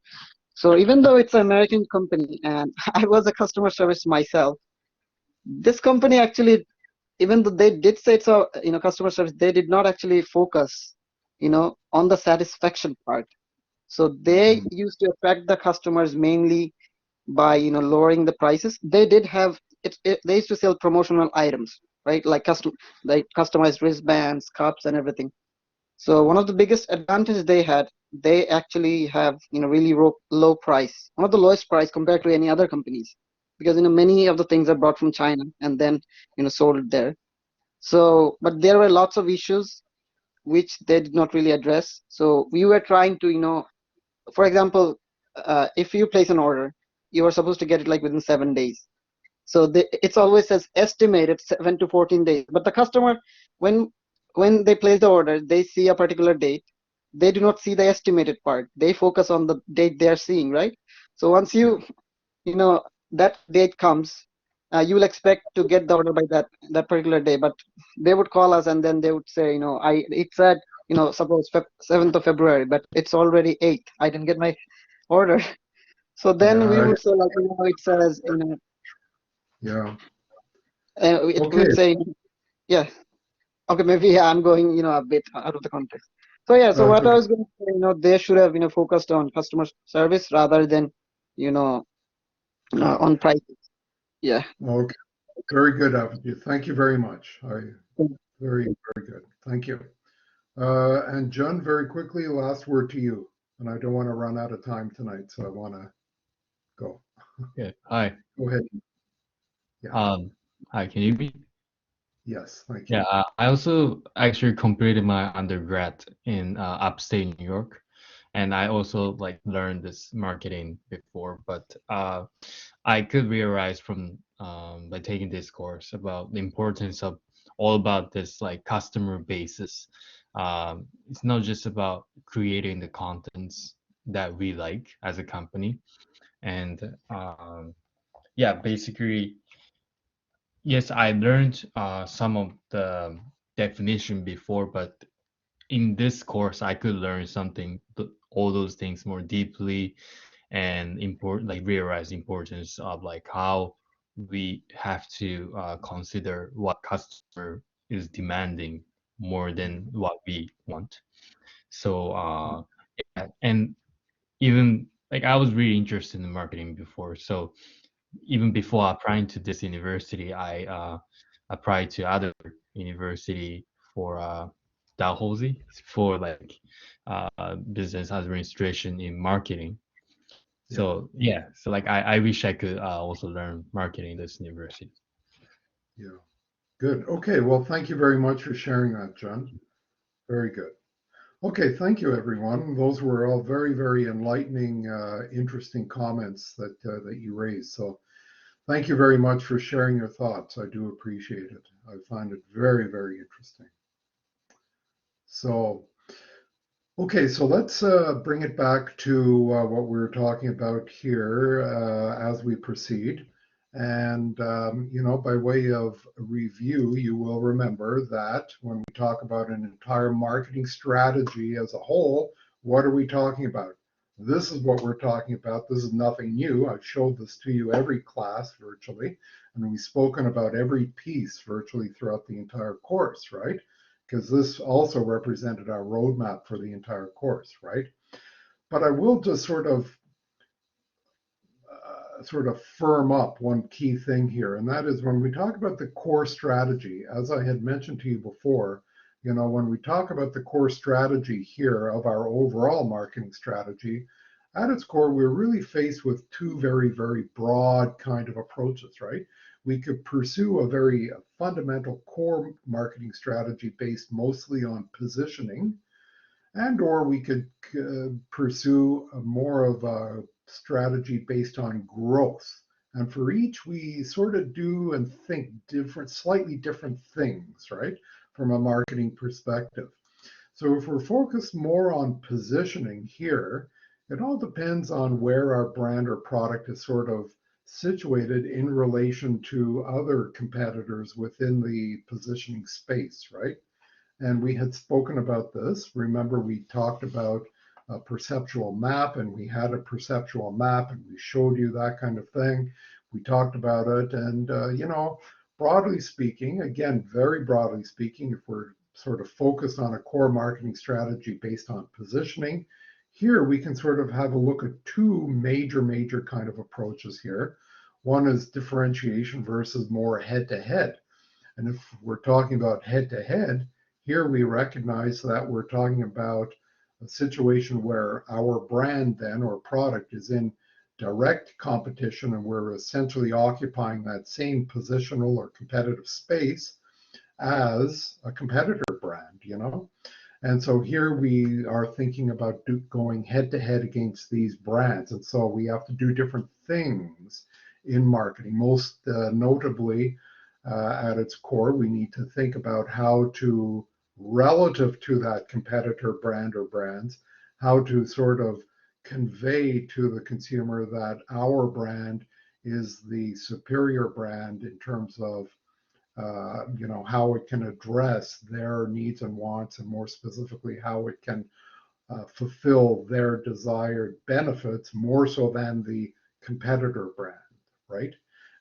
So even though it's an American company and I was a customer service myself, this company actually, even though they did say it's a customer service, they did not actually focus on the satisfaction part. So they used to attract the customers mainly by lowering the prices. They did have they used to sell promotional items, right? Like customized wristbands, cups, and everything. So one of the biggest advantages they had, they actually have really low price, one of the lowest price compared to any other companies, because many of the things are brought from China and then sold there. So, but there were lots of issues which they did not really address. So we were trying to for example, if you place an order, you are supposed to get it like within 7 days. So it's always says estimated 7 to 14 days. But the customer, when they place the order, they see a particular date. They do not see the estimated part. They focus on the date they are seeing, right? So once that date comes, you will expect to get the order by that particular day. But they would call us and then they would say, it said suppose 7th of February, but it's already 8th. I didn't get my order. So then we would say like it says Yeah. it would say, yeah, okay, maybe I'm going a bit out of the context. So yeah, so what I was going to say, they should have focused on customer service rather than on prices. Yeah. Okay. Very good, Avijit. Thank you very much. Very good. Thank you. And John, very quickly, last word to you. And I don't want to run out of time tonight, so I want to go. Okay. Hi. Go ahead. Yeah. Hi, can you hear me? Yes, thank you. Yeah, I also actually completed my undergrad in upstate New York, and I also like learned this marketing before, but I could realize from by taking this course about the importance of all about this like customer basis. It's not just about creating the contents that we like as a company, and yeah, basically yes, I learned some of the definition before, but in this course, I could learn something, all those things more deeply, and like realize the importance of like how we have to consider what customer is demanding more than what we want. So yeah, and even like I was really interested in marketing before. So even before applying to this university, I applied to other university for Dalhousie for like business administration in marketing. So yeah, so like I wish I could also learn marketing this university. Yeah, good. Okay, well, thank you very much for sharing that, John. Very good. Okay, thank you, everyone. Those were all very, very enlightening, interesting comments that you raised. So thank you very much for sharing your thoughts. I do appreciate it. I find it very, very interesting. So, okay, so let's bring it back to what we were talking about here as we proceed. And, by way of review, you will remember that when we talk about an entire marketing strategy as a whole, what are we talking about? This is what we're talking about. This is nothing new. I've showed this to you every class virtually, and we've spoken about every piece virtually throughout the entire course, right? Because this also represented our roadmap for the entire course, right? But I will just sort of firm up one key thing here, and that is when we talk about the core strategy, as I had mentioned to you before, when we talk about the core strategy here of our overall marketing strategy, at its core, we're really faced with two very, very broad kind of approaches, right? We could pursue a very fundamental core marketing strategy based mostly on positioning, and or we could pursue more of a strategy based on growth. And for each, we sort of do and think slightly different things, right, from a marketing perspective. So if we're focused more on positioning here, it all depends on where our brand or product is sort of situated in relation to other competitors within the positioning space, right? And we had spoken about this. Remember, we talked about a perceptual map, and we had a perceptual map, and we showed you that kind of thing. We talked about it, and broadly speaking, again, very broadly speaking, if we're sort of focused on a core marketing strategy based on positioning, here we can sort of have a look at two major kind of approaches here. One is differentiation versus more head-to-head. And if we're talking about head-to-head, here we recognize that we're talking about a situation where our brand then or product is in direct competition, and we're essentially occupying that same positional or competitive space as a competitor brand. And so here we are thinking about going head-to-head against these brands. And so we have to do different things in marketing. Most notably, at its core, we need to think about how to, relative to that competitor brand or brands, how to sort of convey to the consumer that our brand is the superior brand in terms of how it can address their needs and wants, and more specifically, how it can fulfill their desired benefits more so than the competitor brand, right?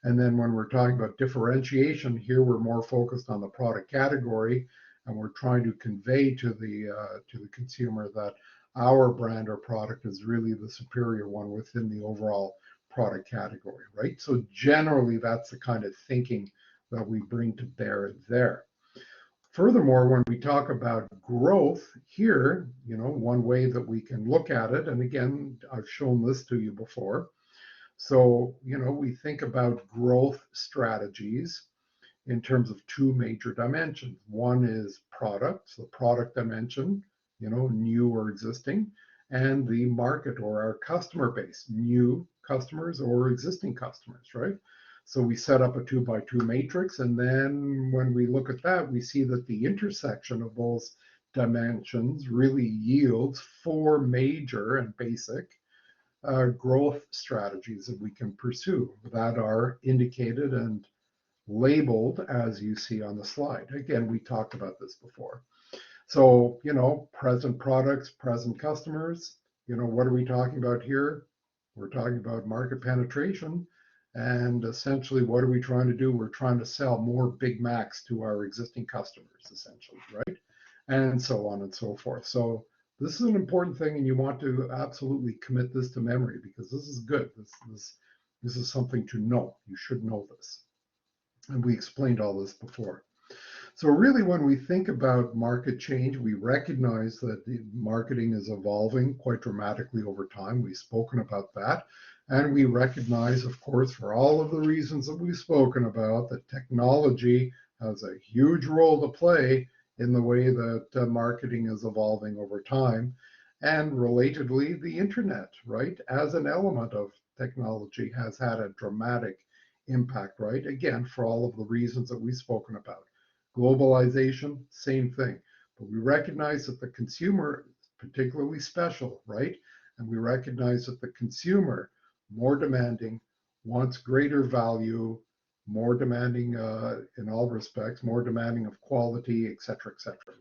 And then when we're talking about differentiation, here we're more focused on the product category, and we're trying to convey to the consumer that our brand or product is really the superior one within the overall product category, right? So generally, that's the kind of thinking that we bring to bear there. Furthermore, when we talk about growth here, one way that we can look at it, and again, I've shown this to you before. So, we think about growth strategies in terms of two major dimensions. One is products, the product dimension, new or existing, and the market or our customer base, new customers or existing customers, right? So we set up a 2x2 matrix, and then when we look at that, we see that the intersection of those dimensions really yields four major and basic growth strategies that we can pursue that are indicated and labeled as you see on the slide. Again, we talked about this before. So, present products, present customers, what are we talking about here? We're talking about market penetration. And essentially, what are we trying to do? We're trying to sell more Big Macs to our existing customers, essentially, right? And so on and so forth. So this is an important thing, and you want to absolutely commit this to memory because this is good. This is something to know. You should know this. And we explained all this before. So really, when we think about market change, we recognize that the marketing is evolving quite dramatically over time. We've spoken about that. And we recognize, of course, for all of the reasons that we've spoken about, that technology has a huge role to play in the way that marketing is evolving over time. And relatedly, the internet, right, as an element of technology has had a dramatic impact, right? Again, for all of the reasons that we've spoken about. Globalization, same thing. But we recognize that the consumer is particularly special, right? And we recognize that the consumer, more demanding, wants greater value, more demanding in all respects, more demanding of quality, et cetera,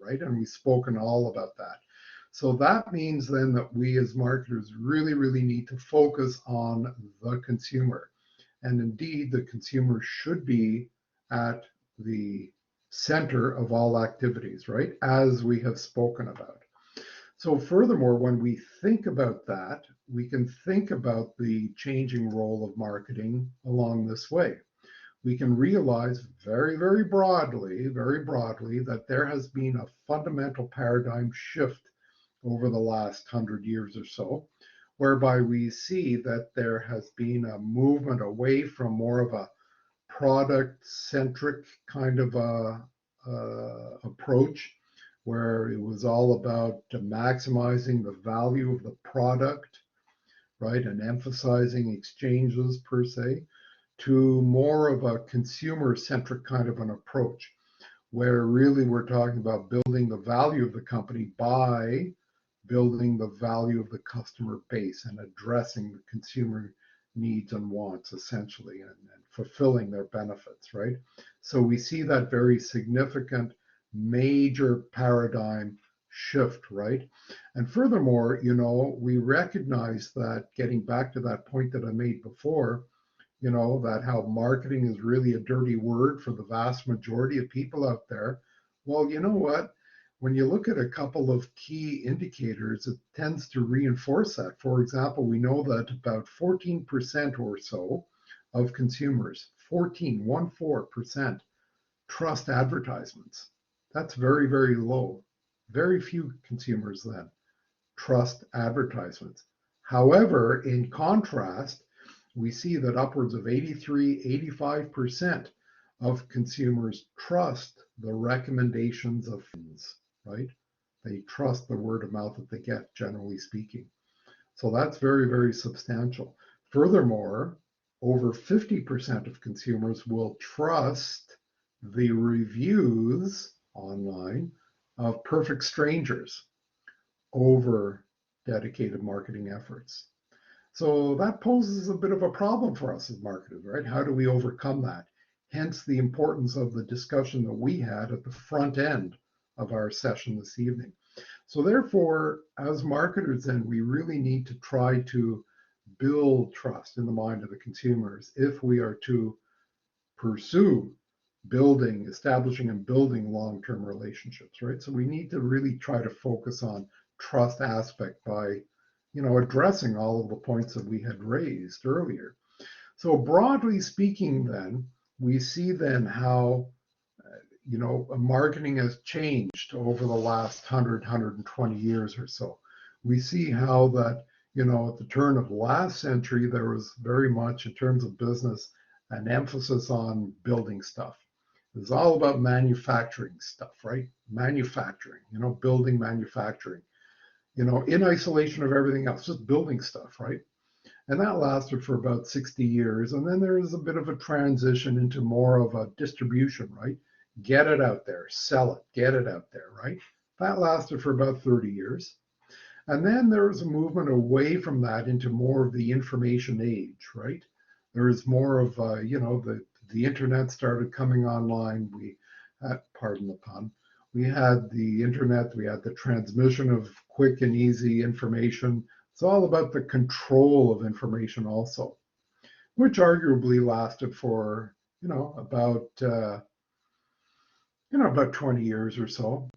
right? And we've spoken all about that. So that means then that we as marketers really, really need to focus on the consumer. And indeed, the consumer should be at the center of all activities, right? As we have spoken about. So furthermore, when we think about that, we can think about the changing role of marketing along this way. We can realize very, very broadly, that there has been a fundamental paradigm shift over the last 100 years or so, whereby we see that there has been a movement away from more of a product-centric kind of approach, where it was all about maximizing the value of the product, right, and emphasizing exchanges per se, to more of a consumer-centric kind of an approach, where really we're talking about building the value of the company by building the value of the customer base and addressing the consumer needs and wants, essentially, and fulfilling their benefits, right? So we see that very significant major paradigm shift, right? And furthermore, we recognize that, getting back to that point that I made before, that how marketing is really a dirty word for the vast majority of people out there. Well, you know what? When you look at a couple of key indicators, it tends to reinforce that. For example, we know that about 14% or so of consumers, 14% trust advertisements. That's very, very low. Very few consumers then trust advertisements. However, in contrast, we see that upwards of 85% of consumers trust the recommendations of friends, right? They trust the word of mouth that they get, generally speaking. So that's very, very substantial. Furthermore, over 50% of consumers will trust the reviews online of perfect strangers over dedicated marketing efforts. So that poses a bit of a problem for us as marketers, right? How do we overcome that? Hence the importance of the discussion that we had at the front end of our session this evening. So therefore, as marketers, then we really need to try to build trust in the mind of the consumers if we are to pursue establishing and building long-term relationships, right? So we need to really try to focus on trust aspect by addressing all of the points that we had raised earlier. So broadly speaking, then, we see then how, marketing has changed over the last 120 years or so. We see how that, at the turn of last century, there was very much, in terms of business, an emphasis on building stuff. It was all about manufacturing stuff, right? Manufacturing, building manufacturing. In isolation of everything else, just building stuff, right? And that lasted for about 60 years. And then there was a bit of a transition into more of a distribution, right? Get it out there, sell it, get it out there, right? That lasted for about 30 years. And then there was a movement away from that into more of the information age, right? There was more of, the internet started coming online. Pardon the pun. We had the internet, we had the transmission of quick and easy information. It's all about the control of information also. which arguably lasted for, about 20 years or so,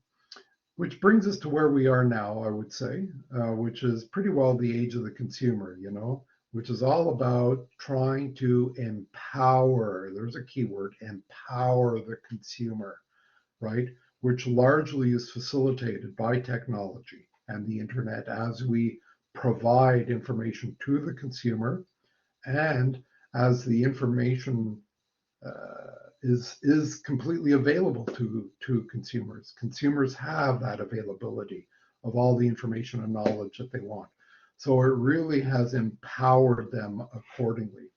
which brings us to where we are now, I would say, which is pretty well the age of the consumer, which is all about trying to empower, there's a key word, empower the consumer, right? Which largely is facilitated by technology and the internet as we provide information to the consumer, and as the information is completely available to consumers. Consumers have that availability of all the information and knowledge that they want. So it really has empowered them accordingly.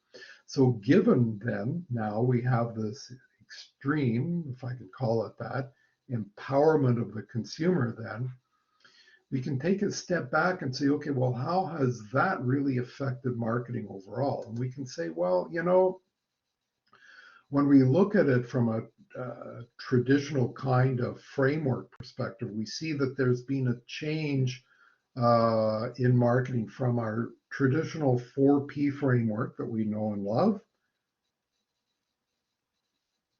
So given then, now we have this extreme, if I could call it that, empowerment of the consumer, then we can take a step back and say, okay, well, how has that really affected marketing overall? And we can say, well, when we look at it from a traditional kind of framework perspective, we see that there's been a change in marketing from our traditional 4P framework that we know and love.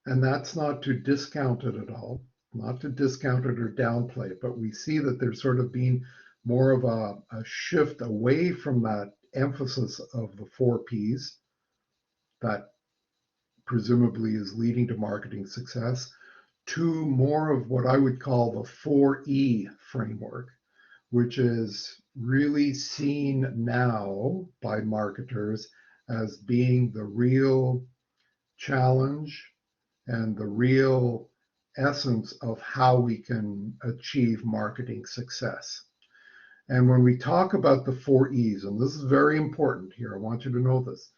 And that's not to discount it at all, not to discount it or downplay it, but we see that there's sort of been more of a shift away from that emphasis of the 4Ps that presumably is leading to marketing success, to more of what I would call the 4E framework, which is really seen now by marketers as being the real challenge and the real essence of how we can achieve marketing success. And when we talk about the 4Es, and this is very important here, I want you to know this,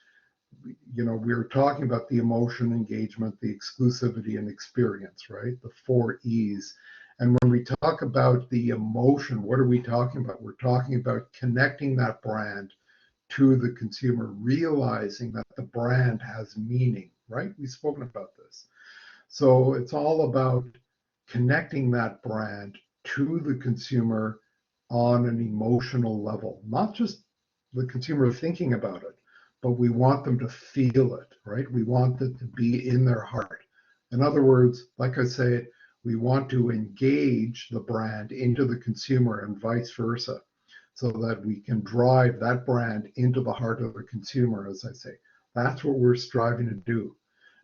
we're talking about the emotion, engagement, the exclusivity, and experience, right? The 4Es. And when we talk about the emotion, what are we talking about? We're talking about connecting that brand to the consumer, realizing that the brand has meaning, right? We've spoken about this. So it's all about connecting that brand to the consumer on an emotional level, not just the consumer thinking about it, but we want them to feel it, right? We want it to be in their heart. In other words, like I say, we want to engage the brand into the consumer and vice versa, so that we can drive that brand into the heart of the consumer, as I say. That's what we're striving to do.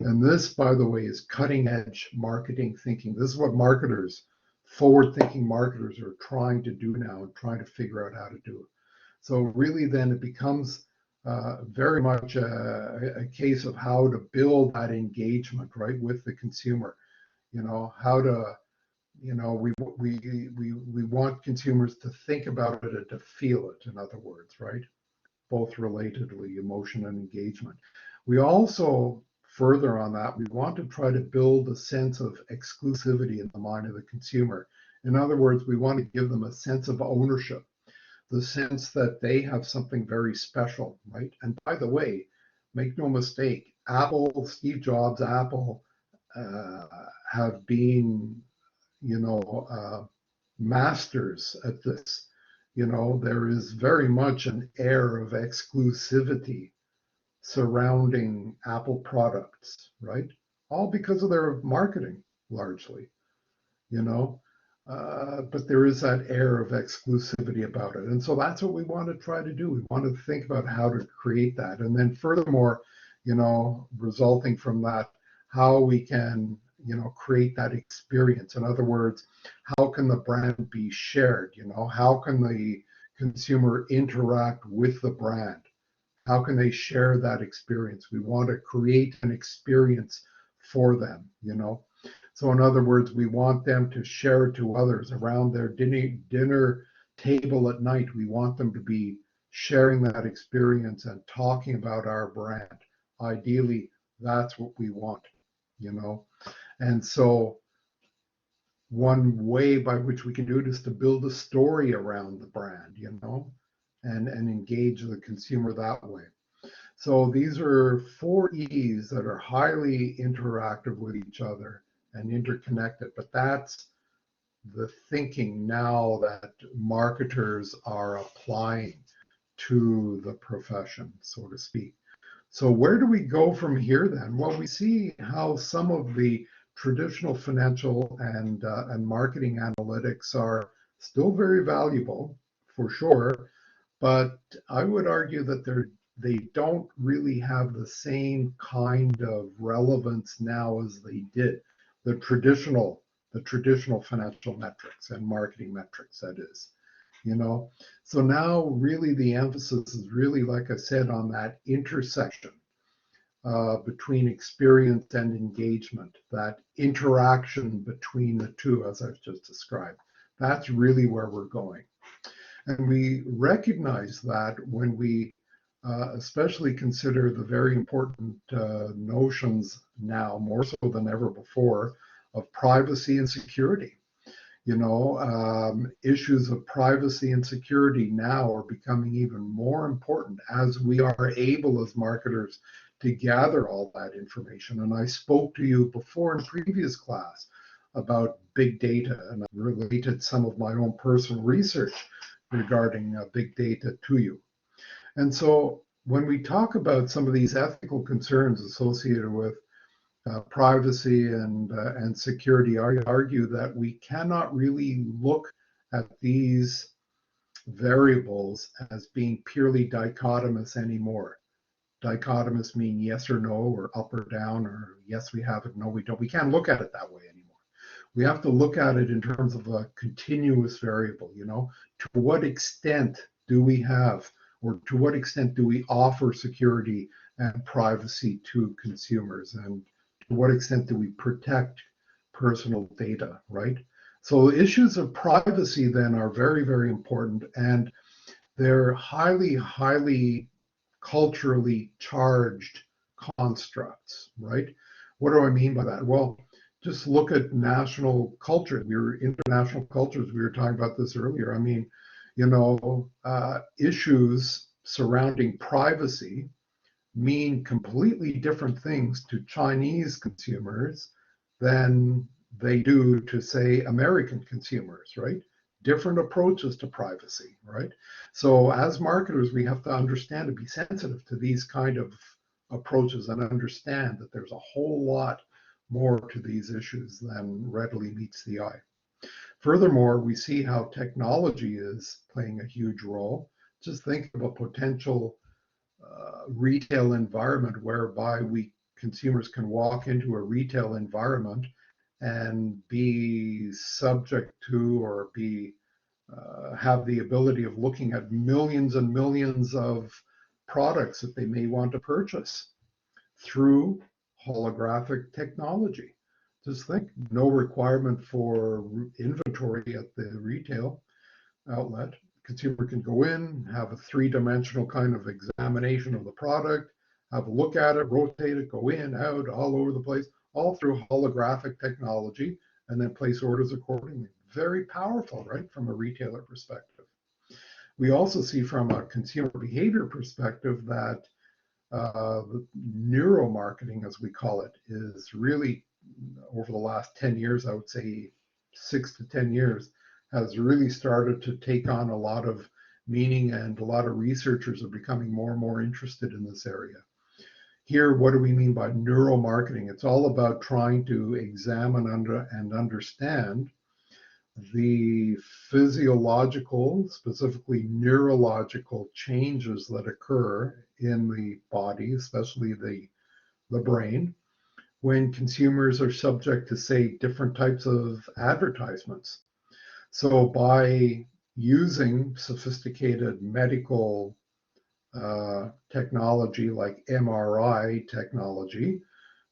And this, by the way, is cutting edge marketing thinking. This is what marketers, forward-thinking marketers, are trying to do now and trying to figure out how to do it. So really then it becomes very much a case of how to build that engagement, right, with the consumer. How to, we want consumers to think about it and to feel it, in other words, right? Both relatedly, emotion and engagement. We also, further on that, we want to try to build a sense of exclusivity in the mind of the consumer. In other words, we want to give them a sense of ownership, the sense that they have something very special, right? And by the way, make no mistake, Apple, Steve Jobs, Apple have been, masters at this. There is very much an air of exclusivity surrounding Apple products, right? All because of their marketing, largely, but there is that air of exclusivity about it. And so that's what we want to try to do. We want to think about how to create that. And then furthermore, resulting from that, how we can, create that experience. In other words, how can the brand be shared? How can the consumer interact with the brand? How can they share that experience? We want to create an experience for them, So in other words, we want them to share it to others around their dinner table at night. We want them to be sharing that experience and talking about our brand. Ideally, that's what we want, And so one way by which we can do it is to build a story around the brand, and engage the consumer that way. So these are 4Es that are highly interactive with each other and interconnected, but that's the thinking now that marketers are applying to the profession, so to speak. So where do we go from here then? Well, we see how some of the traditional financial and marketing analytics are still very valuable, for sure, but I would argue that they don't really have the same kind of relevance now as they did. The traditional financial metrics and marketing metrics, that is, you know. So now really the emphasis is really, like I said, on that intersection between experience and engagement, that interaction between the two, as I've just described. That's really where we're going. And we recognize that when we especially consider the very important notions now, more so than ever before, of privacy and security. You know, issues of privacy and security now are becoming even more important as we are able as marketers to gather all that information. And I spoke to you before in previous class about big data, and I related some of my own personal research regarding big data to you. And so when we talk about some of these ethical concerns associated with privacy and security, I argue that we cannot really look at these variables as being purely dichotomous anymore. Dichotomous mean yes or no, or up or down, or yes we have it, no we don't. We can't look at it that way anymore. We have to look at it in terms of a continuous variable, you know. To what extent do we have, or to what extent do we offer security and privacy to consumers, and to what extent do we protect personal data, right? So issues of privacy then are very, very important, and they're highly, highly culturally charged constructs, right? What do I mean by that? Well, just look at national culture. International cultures. We were talking about this earlier. I mean, you know, issues surrounding privacy mean completely different things to Chinese consumers than they do to, say, American consumers, right? Different approaches to privacy, right? So as marketers, we have to understand and be sensitive to these kind of approaches and understand that there's a whole lot more to these issues than readily meets the eye. Furthermore, we see how technology is playing a huge role. Just think of a potential retail environment whereby consumers can walk into a retail environment and be subject to, or have the ability of looking at millions and millions of products that they may want to purchase through holographic technology. Just think, no requirement for inventory at the retail outlet. Consumer can go in, have a three-dimensional kind of examination of the product, have a look at it, rotate it, go in, out, all over the place, all through holographic technology, and then place orders accordingly. Very powerful, right, from a retailer perspective. We also see from a consumer behavior perspective that the neuromarketing, as we call it, is really, over the last 10 years, I would say 6 to 10 years, has really started to take on a lot of meaning, and a lot of researchers are becoming more and more interested in this area. Here, what do we mean by neuromarketing? It's all about trying to examine and understand the physiological, specifically neurological changes that occur in the body, especially the brain, when consumers are subject to, say, different types of advertisements. So by using sophisticated medical technology like MRI technology,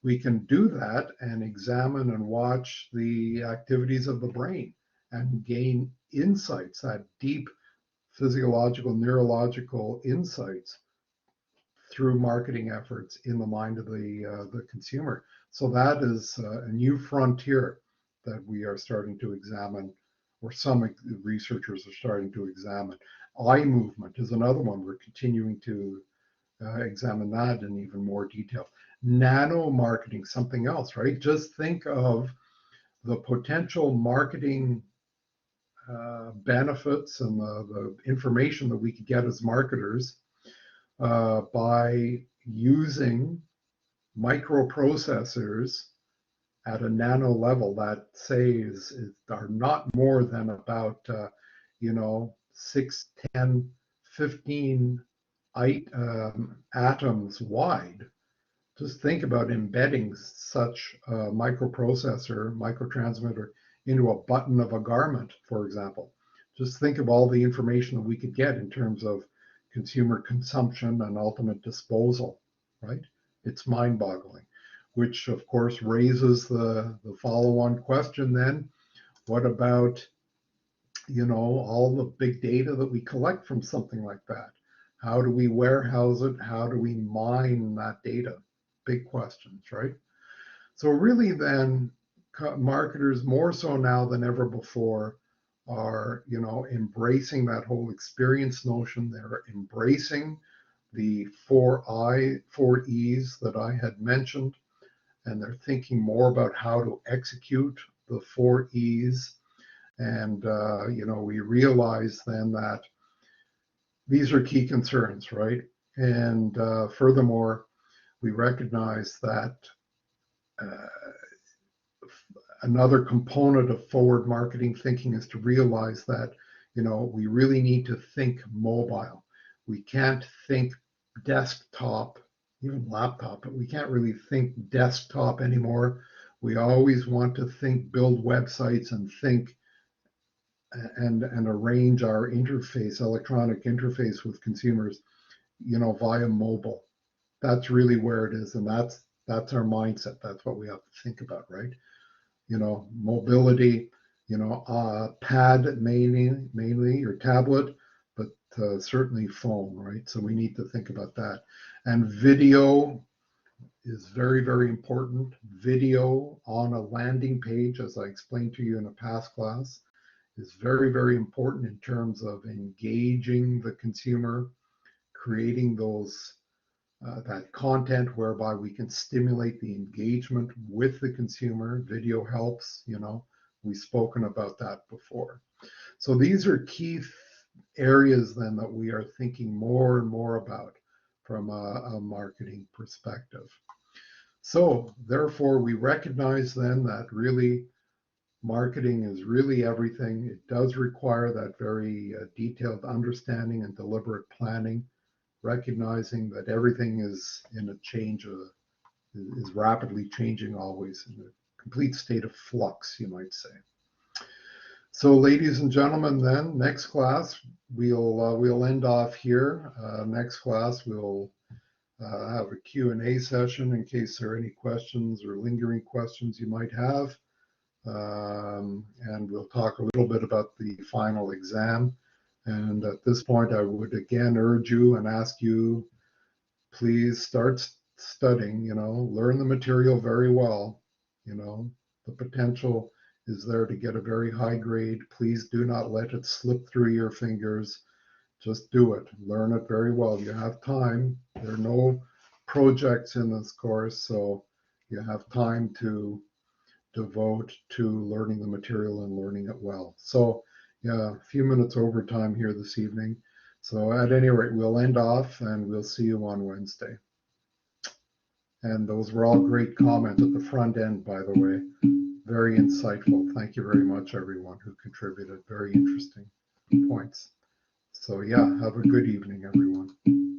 we can do that and examine and watch the activities of the brain and gain insights, that deep physiological, neurological insights through marketing efforts in the mind of the consumer. So that is a new frontier that we are starting to examine, or some researchers are starting to examine. Eye movement is another one. We're continuing to examine that in even more detail. Nano marketing, something else, right? Just think of the potential marketing benefits and the information that we could get as marketers by using microprocessors at a nano level that are not more than about, 6, 10, 15 atoms wide. Just think about embedding such a microprocessor, microtransmitter into a button of a garment, for example. Just think of all the information that we could get in terms of consumer consumption and ultimate disposal, right? It's mind-boggling, which of course raises the follow-on question then, what about, all the big data that we collect from something like that? How do we warehouse it? How do we mine that data? Big questions, right? So really then marketers more so now than ever before are, embracing that whole experience notion. They're embracing the 4 E's that I had mentioned, and they're thinking more about how to execute the 4 E's. And, we realize then that these are key concerns, right? And furthermore, we recognize that another component of forward marketing thinking is to realize that, we really need to think mobile. We can't think desktop, even laptop, but we can't really think desktop anymore. We always want to think, build websites and think and arrange our interface, electronic interface with consumers, via mobile. That's really where it is, and that's our mindset. That's what we have to think about, right? Mobility, pad mainly or tablet, but certainly phone, right? So we need to think about that. And video is very, very important. Video on a landing page, as I explained to you in a past class, is very, very important in terms of engaging the consumer, creating that content whereby we can stimulate the engagement with the consumer. Video helps, we've spoken about that before. So these are key areas then that we are thinking more and more about from a marketing perspective. So therefore, we recognize then that really marketing is really everything. It does require that very detailed understanding and deliberate planning, recognizing that everything is in a change, is rapidly changing always, in a complete state of flux, you might say. So ladies and gentlemen, then next class, we'll end off here. Next class, we'll have a Q&A session in case there are any questions or lingering questions you might have. And we'll talk a little bit about the final exam. And at this point, I would again urge you and ask you, please start studying, learn the material very well. The potential is there to get a very high grade. Please do not let it slip through your fingers. Just do it. Learn it very well. You have time. There are no projects in this course, so you have time to devote to learning the material and learning it well. So yeah, a few minutes overtime here this evening. So at any rate, we'll end off and we'll see you on Wednesday. And those were all great comments at the front end, by the way. Very insightful. Thank you very much, everyone who contributed. Very interesting points. So yeah, have a good evening, everyone.